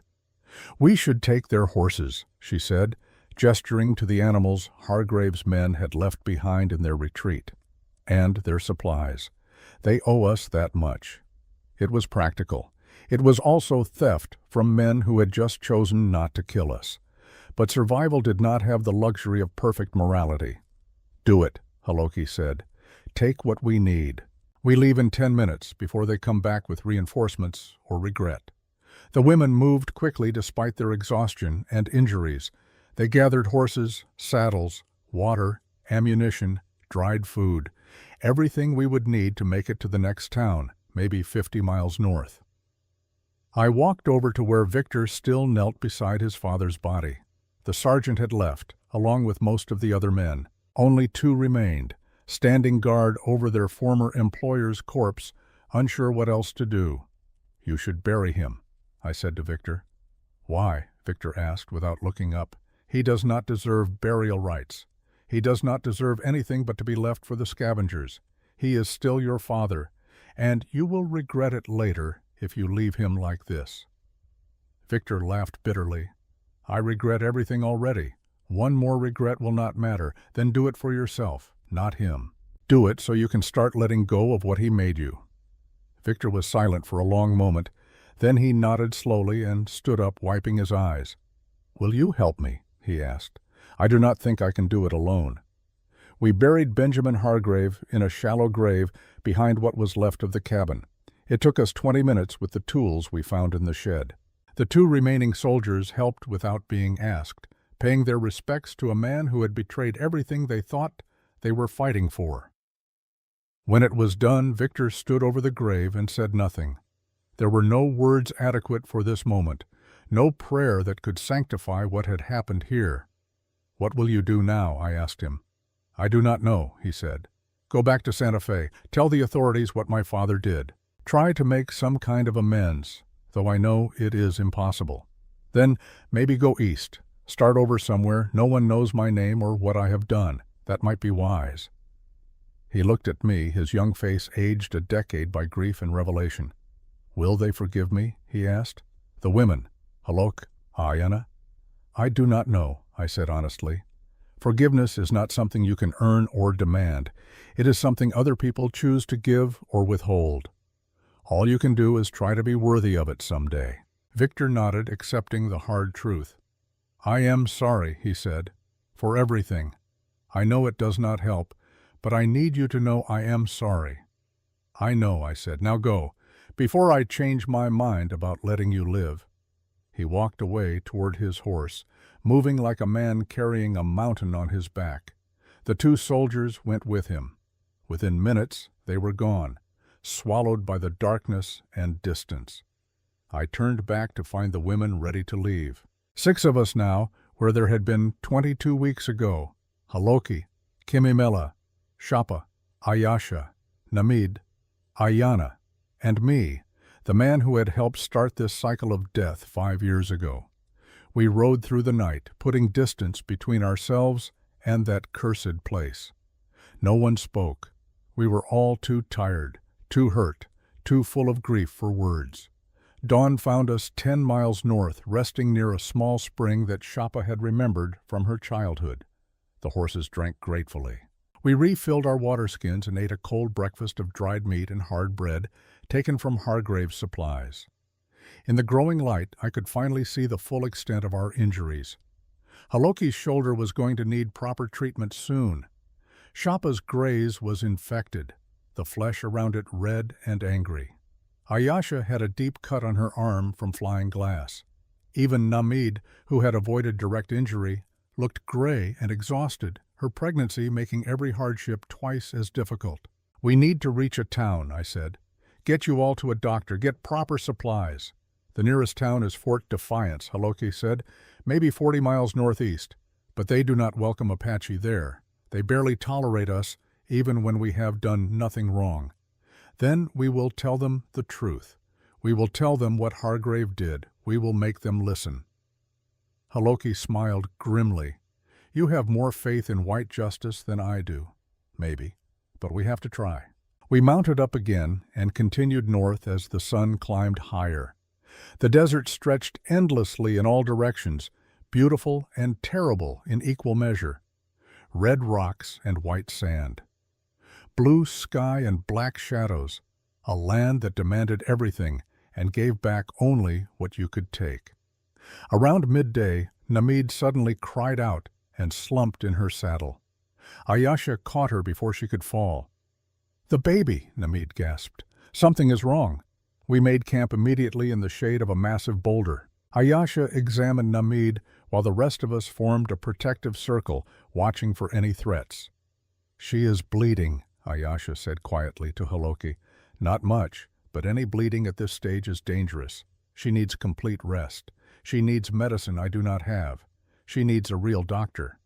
"We should take their horses," she said, gesturing to the animals Hargrave's men had left behind in their retreat, "and their supplies. They owe us that much." It was practical. It was also theft from men who had just chosen not to kill us. But survival did not have the luxury of perfect morality. "Do it," Haloki said. "Take what we need. We leave in 10 minutes before they come back with reinforcements or regret." The women moved quickly despite their exhaustion and injuries. They gathered horses, saddles, water, ammunition, dried food, everything we would need to make it to the next town, maybe 50 miles north. I walked over to where Victor still knelt beside his father's body. The sergeant had left, along with most of the other men. Only 2 remained, standing guard over their former employer's corpse, unsure what else to do. "You should bury him," I said to Victor. "Why?" Victor asked without looking up. "He does not deserve burial rites. He does not deserve anything but to be left for the scavengers. He is still your father, and you will regret it later if you leave him like this." Victor laughed bitterly. "I regret everything already. One more regret will not matter. Then do it for yourself, not him. Do it so you can start letting go of what he made you." Victor was silent for a long moment. Then he nodded slowly and stood up, wiping his eyes. "Will you help me?" he asked. "I do not think I can do it alone." We buried Benjamin Hargrave in a shallow grave behind what was left of the cabin. It took us 20 minutes with the tools we found in the shed. The 2 remaining soldiers helped without being asked, paying their respects to a man who had betrayed everything they thought they were fighting for. When it was done, Victor stood over the grave and said nothing. There were no words adequate for this moment, no prayer that could sanctify what had happened here. "What will you do now?" I asked him. "I do not know," he said. "Go back to Santa Fe. Tell the authorities what my father did. Try to make some kind of amends, though I know it is impossible. Then maybe go east. Start over somewhere. No one knows my name or what I have done. That might be wise." He looked at me, his young face aged a decade by grief and revelation. "Will they forgive me?" he asked. "The women, Halok, Ayana?" "I do not know," I said honestly. "Forgiveness is not something you can earn or demand. It is something other people choose to give or withhold. All you can do is try to be worthy of it someday." Victor nodded, accepting the hard truth. "I am sorry," he said, "for everything. I know it does not help, but I need you to know I am sorry." "I know," I said. "Now go, before I change my mind about letting you live." He walked away toward his horse, moving like a man carrying a mountain on his back. The 2 soldiers went with him. Within minutes, they were gone, swallowed by the darkness and distance. I turned back to find the women ready to leave. 6 of us now, where there had been 22 weeks ago. Haloki, Kimimela, Shapa, Ayasha, Namid, Ayana, and me, the man who had helped start this cycle of death 5 years ago. We rode through the night, putting distance between ourselves and that cursed place. No one spoke. We were all too tired, too hurt, too full of grief for words. Dawn found us 10 miles north, resting near a small spring that Shapa had remembered from her childhood. The horses drank gratefully. We refilled our water skins and ate a cold breakfast of dried meat and hard bread taken from Hargrave's supplies. In the growing light, I could finally see the full extent of our injuries. Haloki's shoulder was going to need proper treatment soon. Shappa's graze was infected, the flesh around it red and angry. Ayasha had a deep cut on her arm from flying glass. Even Namid, who had avoided direct injury, looked gray and exhausted, her pregnancy making every hardship twice as difficult. "We need to reach a town," I said. "Get you all to a doctor, get proper supplies." "The nearest town is Fort Defiance," Haloki said, "maybe 40 miles northeast. But they do not welcome Apache there. They barely tolerate us, even when we have done nothing wrong. Then we will tell them the truth. We will tell them what Hargrave did. We will make them listen." Haloki smiled grimly. "You have more faith in white justice than I do. Maybe. But we have to try." We mounted up again and continued north as the sun climbed higher. The desert stretched endlessly in all directions, beautiful and terrible in equal measure. Red rocks and white sand. Blue sky and black shadows, a land that demanded everything and gave back only what you could take. Around midday, Namid suddenly cried out and slumped in her saddle. Ayasha caught her before she could fall. "The baby," Namid gasped. "Something is wrong." We made camp immediately in the shade of a massive boulder. Ayasha examined Namid while the rest of us formed a protective circle, watching for any threats. "She is bleeding," Ayasha said quietly to Haloki. "Not much, but any bleeding at this stage is dangerous. She needs complete rest. She needs medicine I do not have. She needs a real doctor."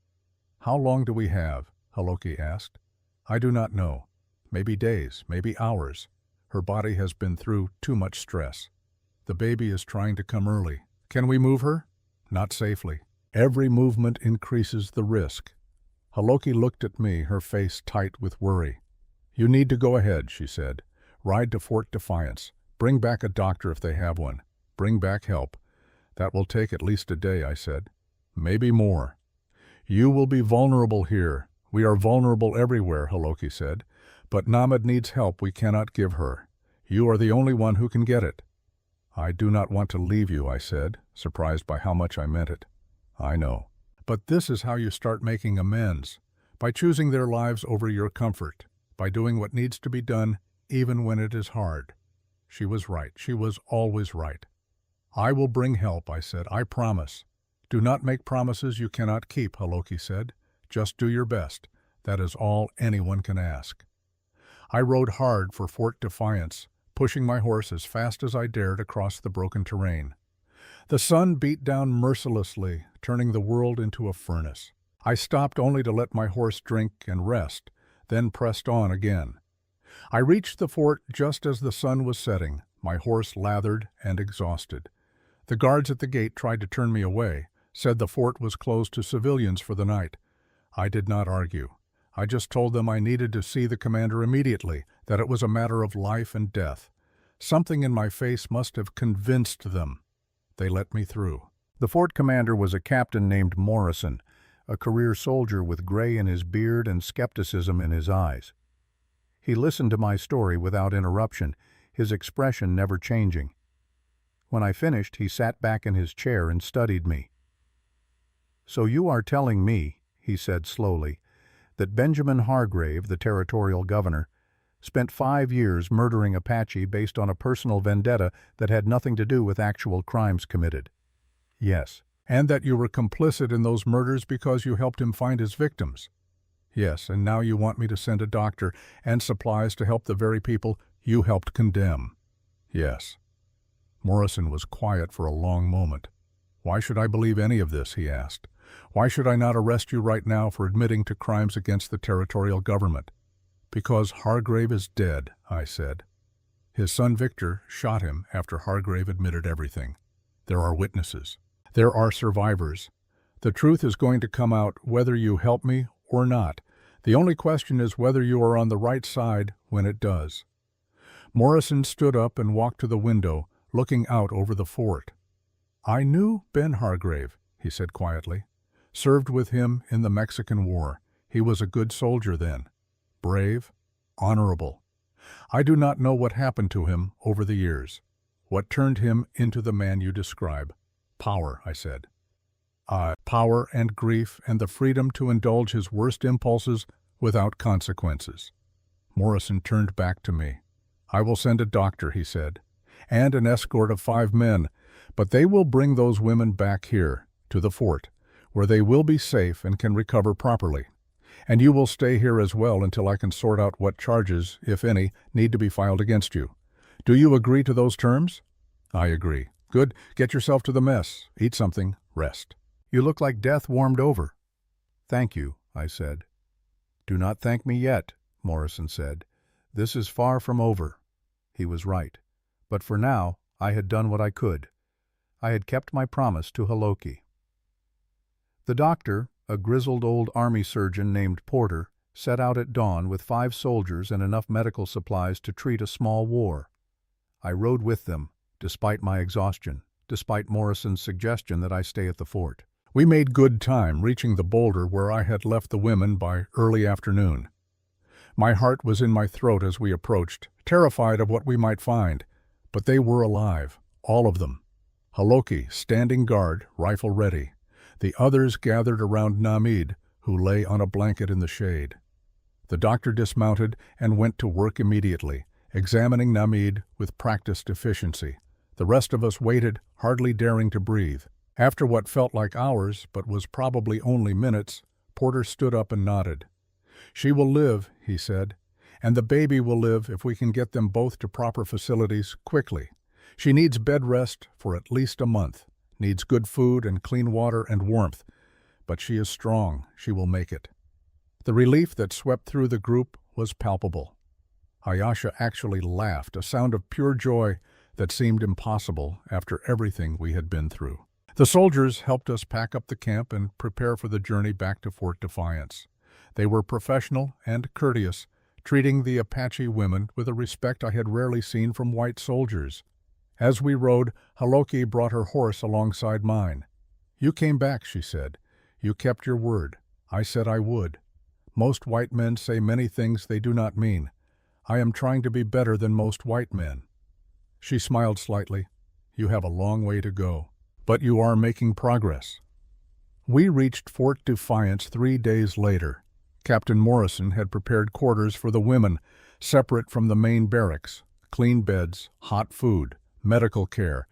"How long do we have?" Haloki asked. "I do not know. Maybe days, maybe hours. Her body has been through too much stress. The baby is trying to come early. Can we move her?" "Not safely. Every movement increases the risk." Haloki looked at me, her face tight with worry. "You need to go ahead," she said. "Ride to Fort Defiance. Bring back a doctor if they have one. Bring back help." "That will take at least a day," I said. "Maybe more." "You will be vulnerable here. We are vulnerable everywhere," Haloki said. "But Namid needs help we cannot give her. You are the only one who can get it." "I do not want to leave you," I said, surprised by how much I meant it. "I know. But this is how you start making amends, by choosing their lives over your comfort, by doing what needs to be done even when it is hard." She was right. She was always right. "I will bring help," I said. "I promise." "Do not make promises you cannot keep," Haloki said. "Just do your best. That is all anyone can ask." I rode hard for Fort Defiance, pushing my horse as fast as I dared across the broken terrain. The sun beat down mercilessly, turning the world into a furnace. I stopped only to let my horse drink and rest, then pressed on again. I reached the fort just as the sun was setting, my horse lathered and exhausted. The guards at the gate tried to turn me away, said the fort was closed to civilians for the night. I did not argue. I just told them I needed to see the commander immediately, that it was a matter of life and death. Something in my face must have convinced them. They let me through. The fort commander was a captain named Morrison, a career soldier with gray in his beard and skepticism in his eyes. He listened to my story without interruption, his expression never changing. When I finished, he sat back in his chair and studied me. "So you are telling me," he said slowly, "that Benjamin Hargrave, the territorial governor, spent 5 years murdering Apache based on a personal vendetta that had nothing to do with actual crimes committed." "Yes." "And that you were complicit in those murders because you helped him find his victims?" "Yes, and now you want me to send a doctor and supplies to help the very people you helped condemn?" "Yes." Morrison was quiet for a long moment. "Why should I believe any of this?" he asked. "Why should I not arrest you right now for admitting to crimes against the territorial government?" "Because Hargrave is dead," I said. "His son Victor shot him after Hargrave admitted everything. There are witnesses. There are survivors. The truth is going to come out whether you help me or not. The only question is whether you are on the right side when it does." Morrison stood up and walked to the window, looking out over the fort. "I knew Ben Hargrave," he said quietly. "Served with him in the Mexican War. He was a good soldier then. Brave, honorable. I do not know what happened to him over the years. What turned him into the man you describe? Power, I said. Power and grief and the freedom to indulge his worst impulses without consequences. Morrison turned back to me. I will send a doctor, he said, and an escort of 5 men, but they will bring those women back here, to the fort, where they will be safe and can recover properly. And you will stay here as well until I can sort out what charges, if any, need to be filed against you. Do you agree to those terms? I agree. Good. Get yourself to the mess. Eat something. Rest. You look like death warmed over. Thank you, I said. Do not thank me yet, Morrison said. This is far from over. He was right. But for now, I had done what I could. I had kept my promise to Haloki. The doctor, a grizzled old army surgeon named Porter, set out at dawn with 5 soldiers and enough medical supplies to treat a small war. I rode with them, despite my exhaustion, despite Morrison's suggestion that I stay at the fort. We made good time reaching the boulder where I had left the women by early afternoon. My heart was in my throat as we approached, terrified of what we might find, but they were alive, all of them. Haloki standing guard, rifle ready. The others gathered around Namid, who lay on a blanket in the shade. The doctor dismounted and went to work immediately, examining Namid with practiced efficiency. The rest of us waited, hardly daring to breathe. After what felt like hours, but was probably only minutes, Porter stood up and nodded. She will live, he said, and the baby will live if we can get them both to proper facilities quickly. She needs bed rest for at least a month, needs good food and clean water and warmth, but she is strong. She will make it. The relief that swept through the group was palpable. Ayasha actually laughed, a sound of pure joy that seemed impossible after everything we had been through. The soldiers helped us pack up the camp and prepare for the journey back to Fort Defiance. They were professional and courteous, treating the Apache women with a respect I had rarely seen from white soldiers. As we rode, Haloki brought her horse alongside mine. You came back, she said. You kept your word. I said I would. Most white men say many things they do not mean. I am trying to be better than most white men. She smiled slightly. You have a long way to go, but you are making progress. We reached Fort Defiance 3 days later. Captain Morrison had prepared quarters for the women, separate from the main barracks, clean beds, hot food, medical care.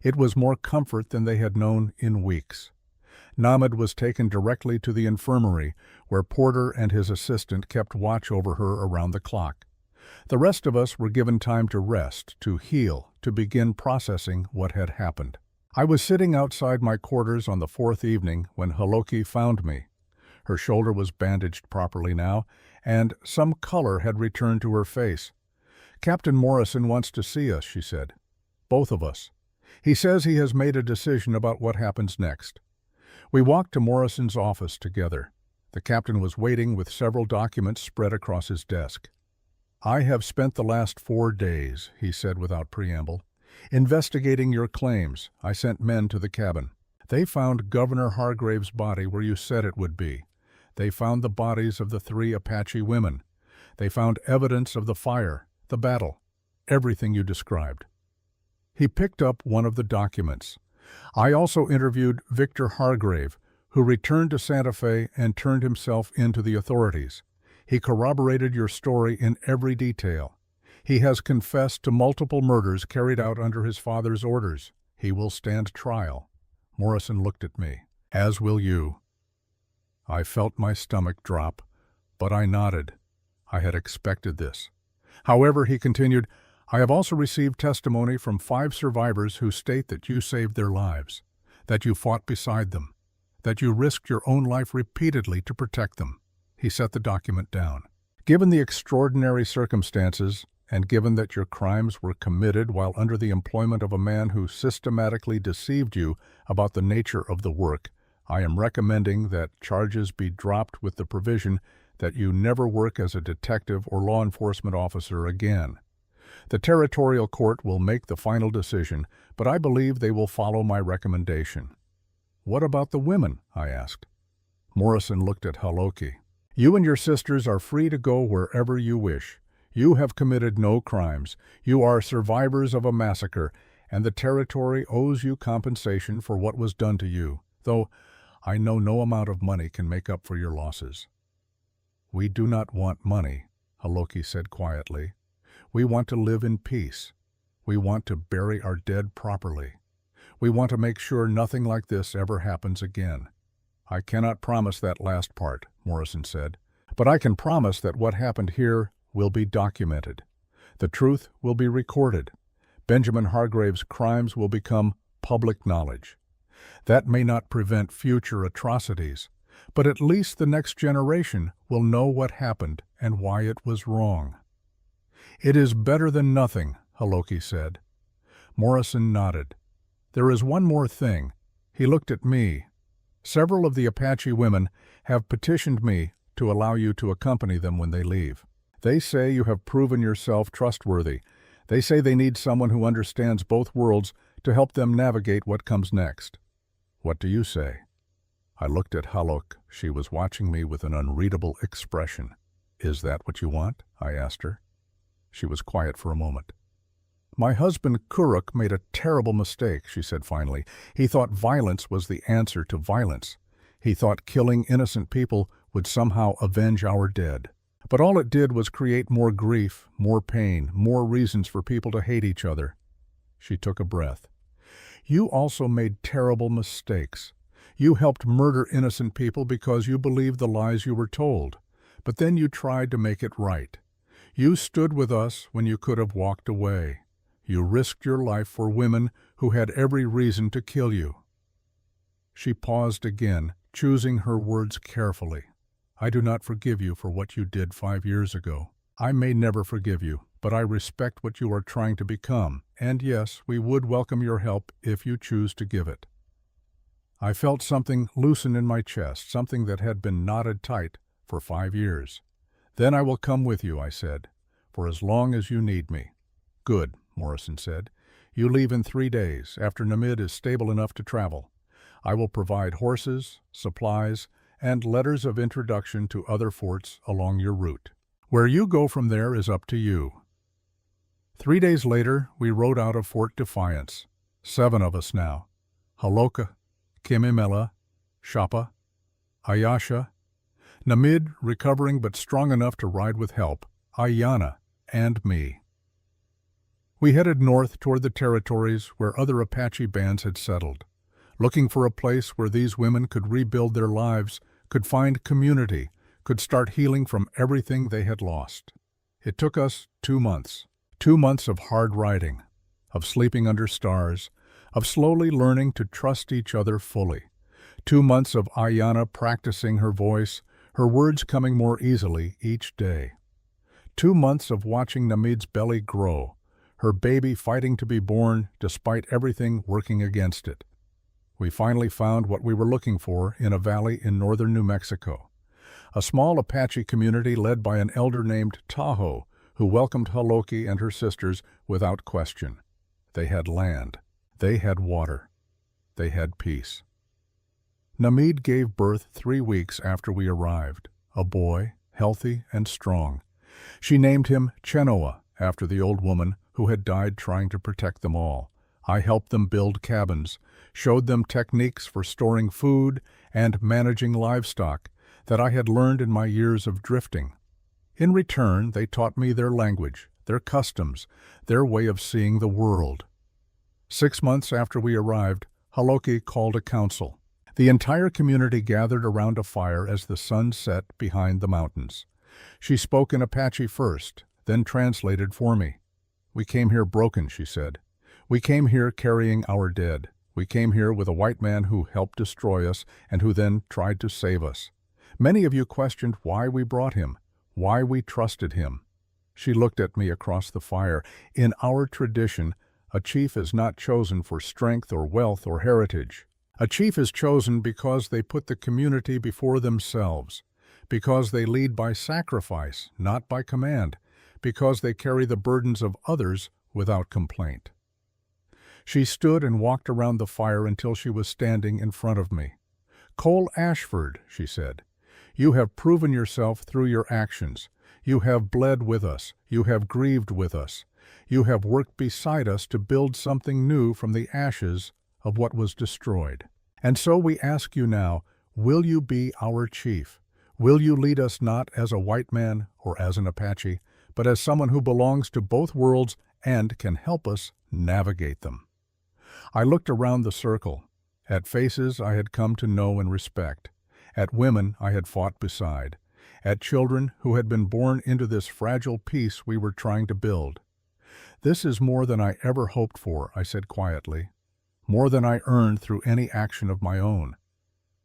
It was more comfort than they had known in weeks. Namid was taken directly to the infirmary, where Porter and his assistant kept watch over her around the clock. The rest of us were given time to rest, to heal, to begin processing what had happened. I was sitting outside my quarters on the 4th evening when Haloki found me. Her shoulder was bandaged properly now, and some color had returned to her face. Captain Morrison wants to see us, she said. Both of us. He says he has made a decision about what happens next. We walked to Morrison's office together. The captain was waiting with several documents spread across his desk. I have spent the last 4 days, he said without preamble, investigating your claims. I sent men to the cabin. They found Governor Hargrave's body where you said it would be. They found the bodies of the 3 Apache women. They found evidence of the fire, the battle, everything you described. He picked up one of the documents. I also interviewed Victor Hargrave, who returned to Santa Fe and turned himself in to the authorities. He corroborated your story in every detail. He has confessed to multiple murders carried out under his father's orders. He will stand trial. Morrison looked at me. As will you. I felt my stomach drop, but I nodded. I had expected this. However, he continued, I have also received testimony from 5 survivors who state that you saved their lives, that you fought beside them, that you risked your own life repeatedly to protect them. He set the document down. Given the extraordinary circumstances, and given that your crimes were committed while under the employment of a man who systematically deceived you about the nature of the work, I am recommending that charges be dropped with the provision that you never work as a detective or law enforcement officer again. The territorial court will make the final decision, but I believe they will follow my recommendation. What about the women? I asked. Morrison looked at Haloki. You and your sisters are free to go wherever you wish. You have committed no crimes. You are survivors of a massacre, and the territory owes you compensation for what was done to you, though I know no amount of money can make up for your losses." "We do not want money," Haloki said quietly. "We want to live in peace. We want to bury our dead properly. We want to make sure nothing like this ever happens again." "I cannot promise that last part," Morrison said, "but I can promise that what happened here will be documented. The truth will be recorded. Benjamin Hargrave's crimes will become public knowledge. That may not prevent future atrocities, but at least the next generation will know what happened and why it was wrong." "It is better than nothing," Haloki said. Morrison nodded. "There is one more thing." He looked at me. "Several of the Apache women have petitioned me to allow you to accompany them when they leave. They say you have proven yourself trustworthy. They say they need someone who understands both worlds to help them navigate what comes next. What do you say?" I looked at Haluk. She was watching me with an unreadable expression. "Is that what you want?" I asked her. She was quiet for a moment. "My husband Kuruk made a terrible mistake," she said finally. "He thought violence was the answer to violence. He thought killing innocent people would somehow avenge our dead. But all it did was create more grief, more pain, more reasons for people to hate each other." She took a breath. "You also made terrible mistakes. You helped murder innocent people because you believed the lies you were told. But then you tried to make it right. You stood with us when you could have walked away. You risked your life for women who had every reason to kill you." She paused again, choosing her words carefully. "I do not forgive you for what you did 5 years ago. I may never forgive you, but I respect what you are trying to become, and yes, we would welcome your help if you choose to give it." I felt something loosen in my chest, something that had been knotted tight for 5 years. "Then I will come with you," I said, "for as long as you need me." "Good," Morrison said. "You leave in 3 days, after Namid is stable enough to travel. I will provide horses, supplies, and letters of introduction to other forts along your route. Where you go from there is up to you." 3 days later, we rode out of Fort Defiance. 7 of us now. Haloka, Kimimela, Shapa, Ayasha, Namid, recovering but strong enough to ride with help, Ayana, and me. We headed north toward the territories where other Apache bands had settled, looking for a place where these women could rebuild their lives, could find community, could start healing from everything they had lost. It took us 2 months. 2 months of hard riding, of sleeping under stars, of slowly learning to trust each other fully. 2 months of Ayana practicing her voice, her words coming more easily each day. 2 months of watching Namid's belly grow, her baby fighting to be born despite everything working against it. We finally found what we were looking for in a valley in northern New Mexico. A small Apache community led by an elder named Tahoe, who welcomed Haloki and her sisters without question. They had land. They had water. They had peace. Namid gave birth 3 weeks after we arrived, a boy, healthy and strong. She named him Chenoa, after the old woman who had died trying to protect them all. I helped them build cabins, showed them techniques for storing food and managing livestock that I had learned in my years of drifting. In return, they taught me their language, their customs, their way of seeing the world. 6 months after we arrived, Haloki called a council. The entire community gathered around a fire as the sun set behind the mountains. She spoke in Apache first, then translated for me. "We came here broken," she said. "We came here carrying our dead. We came here with a white man who helped destroy us and who then tried to save us. Many of you questioned why we brought him, why we trusted him." She looked at me across the fire. "In our tradition, a chief is not chosen for strength or wealth or heritage. A chief is chosen because they put the community before themselves, because they lead by sacrifice, not by command, because they carry the burdens of others without complaint." She stood and walked around the fire until she was standing in front of me. "Cole Ashford," she said, You have proven yourself through your actions. You have bled with us. You have grieved with us. You have worked beside us to build something new from the ashes of what was destroyed. And so we ask you now, will you be our chief? Will you lead us not as a white man or as an Apache, but as someone who belongs to both worlds and can help us navigate them? I looked around the circle, at faces I had come to know and respect, at women I had fought beside, at children who had been born into this fragile peace we were trying to build. This is more than I ever hoped for, I said quietly, more than I earned through any action of my own.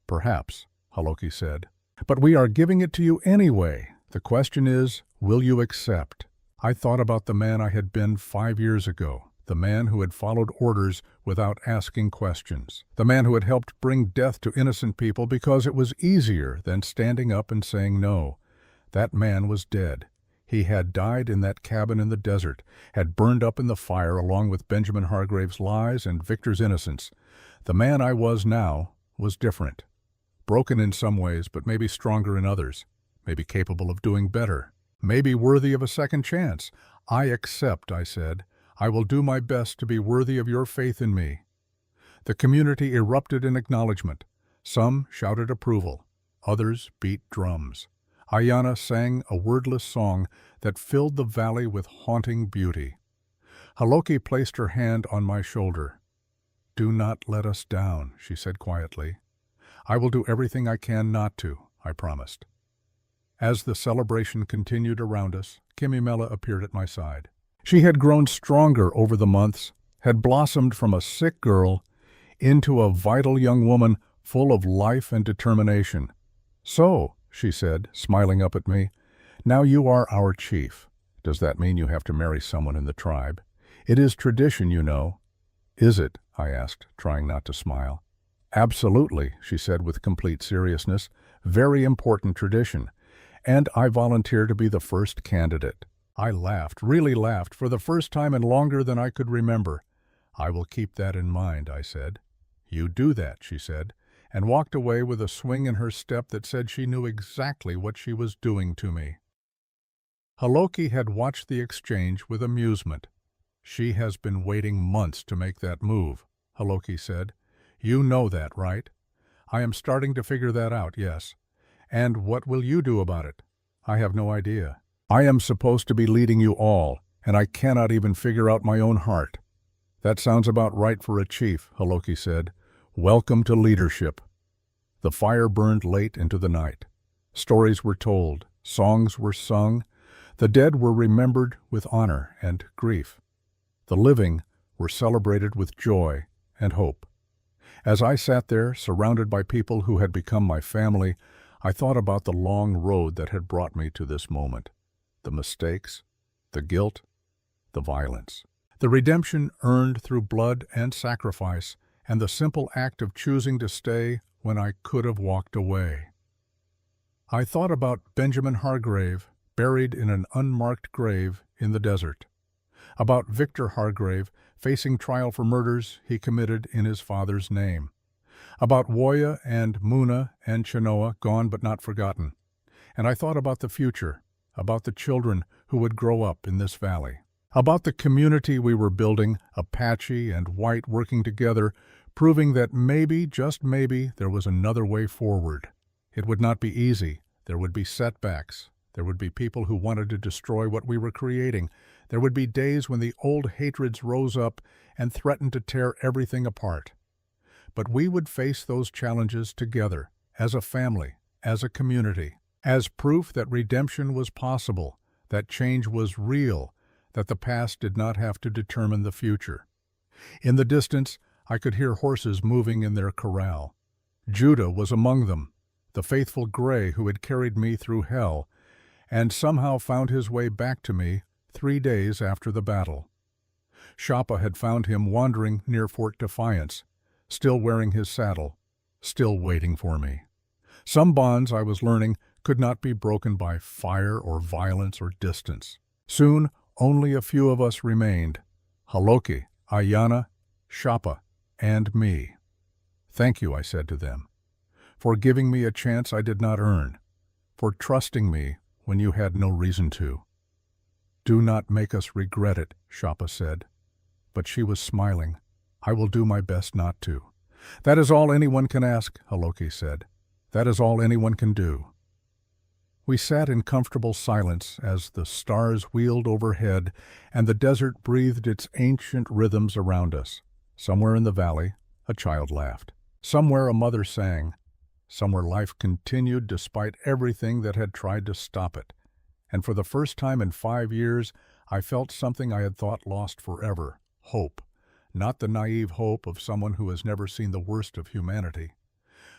Perhaps, Haloki said, but we are giving it to you anyway. The question is, will you accept? I thought about the man I had been 5 years ago, the man who had followed orders without asking questions, the man who had helped bring death to innocent people because it was easier than standing up and saying no. That man was dead. He had died in that cabin in the desert, had burned up in the fire along with Benjamin Hargrave's lies and Victor's innocence. The man I was now was different. Broken in some ways, but maybe stronger in others. Maybe capable of doing better. Maybe worthy of a second chance. I accept, I said. I will do my best to be worthy of your faith in me. The community erupted in acknowledgement. Some shouted approval. Others beat drums. Ayanna sang a wordless song that filled the valley with haunting beauty. Haloki placed her hand on my shoulder. "Do not let us down," she said quietly. "I will do everything I can not to," I promised. As the celebration continued around us, Kimimela appeared at my side. She had grown stronger over the months, had blossomed from a sick girl into a vital young woman full of life and determination. "So," she said, smiling up at me, "now you are our chief. Does that mean you have to marry someone in the tribe? It is tradition, you know." "Is it?" I asked, trying not to smile. "Absolutely," she said with complete seriousness. "Very important tradition. And I volunteer to be the first candidate." I laughed, really laughed, for the first time in longer than I could remember. "I will keep that in mind," I said. "You do that," she said, and walked away with a swing in her step that said she knew exactly what she was doing to me. Haloki had watched the exchange with amusement. "She has been waiting months to make that move," Haloki said. "You know that, right?" "I am starting to figure that out, yes." "And what will you do about it?" "I have no idea. I am supposed to be leading you all, and I cannot even figure out my own heart." "That sounds about right for a chief," Haloki said. "Welcome to leadership." The fire burned late into the night. Stories were told, songs were sung, the dead were remembered with honor and grief. The living were celebrated with joy and hope. As I sat there, surrounded by people who had become my family, I thought about the long road that had brought me to this moment. The mistakes, the guilt, the violence. The redemption earned through blood and sacrifice, and the simple act of choosing to stay when I could have walked away. I thought about Benjamin Hargrave, buried in an unmarked grave in the desert. About Victor Hargrave, facing trial for murders he committed in his father's name. About Woya and Muna and Chenoa, gone but not forgotten. And I thought about the future, about the children who would grow up in this valley. About the community we were building, Apache and white working together, proving that maybe, just maybe, there was another way forward. It would not be easy. There would be setbacks. There would be people who wanted to destroy what we were creating. There would be days when the old hatreds rose up and threatened to tear everything apart. But we would face those challenges together, as a family, as a community, as proof that redemption was possible, that change was real, that the past did not have to determine the future. In the distance, I could hear horses moving in their corral. Judah was among them, the faithful gray who had carried me through hell, and somehow found his way back to me 3 days after the battle. Shapa had found him wandering near Fort Defiance, still wearing his saddle, still waiting for me. Some bonds, I was learning, could not be broken by fire or violence or distance. Soon, only a few of us remained: Haloki, Ayanna, Shapa, and me. "Thank you," I said to them, "for giving me a chance I did not earn. for trusting me when you had no reason to." "Do not make us regret it," Shapa said. But she was smiling. "I will do my best not to." "That is all anyone can ask," Haloki said. "That is all anyone can do." We sat in comfortable silence as the stars wheeled overhead and the desert breathed its ancient rhythms around us. Somewhere in the valley, a child laughed. Somewhere a mother sang. Somewhere life continued despite everything that had tried to stop it. And for the first time in 5 years, I felt something I had thought lost forever: hope. Not the naive hope of someone who has never seen the worst of humanity,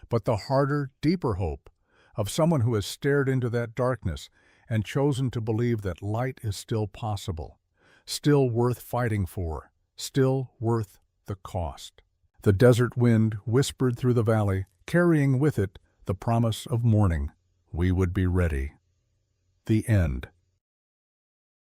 but the harder, deeper hope of someone who has stared into that darkness and chosen to believe that light is still possible, still worth fighting for, still worth the cost. The desert wind whispered through the valley, carrying with it the promise of morning. We would be ready. The end.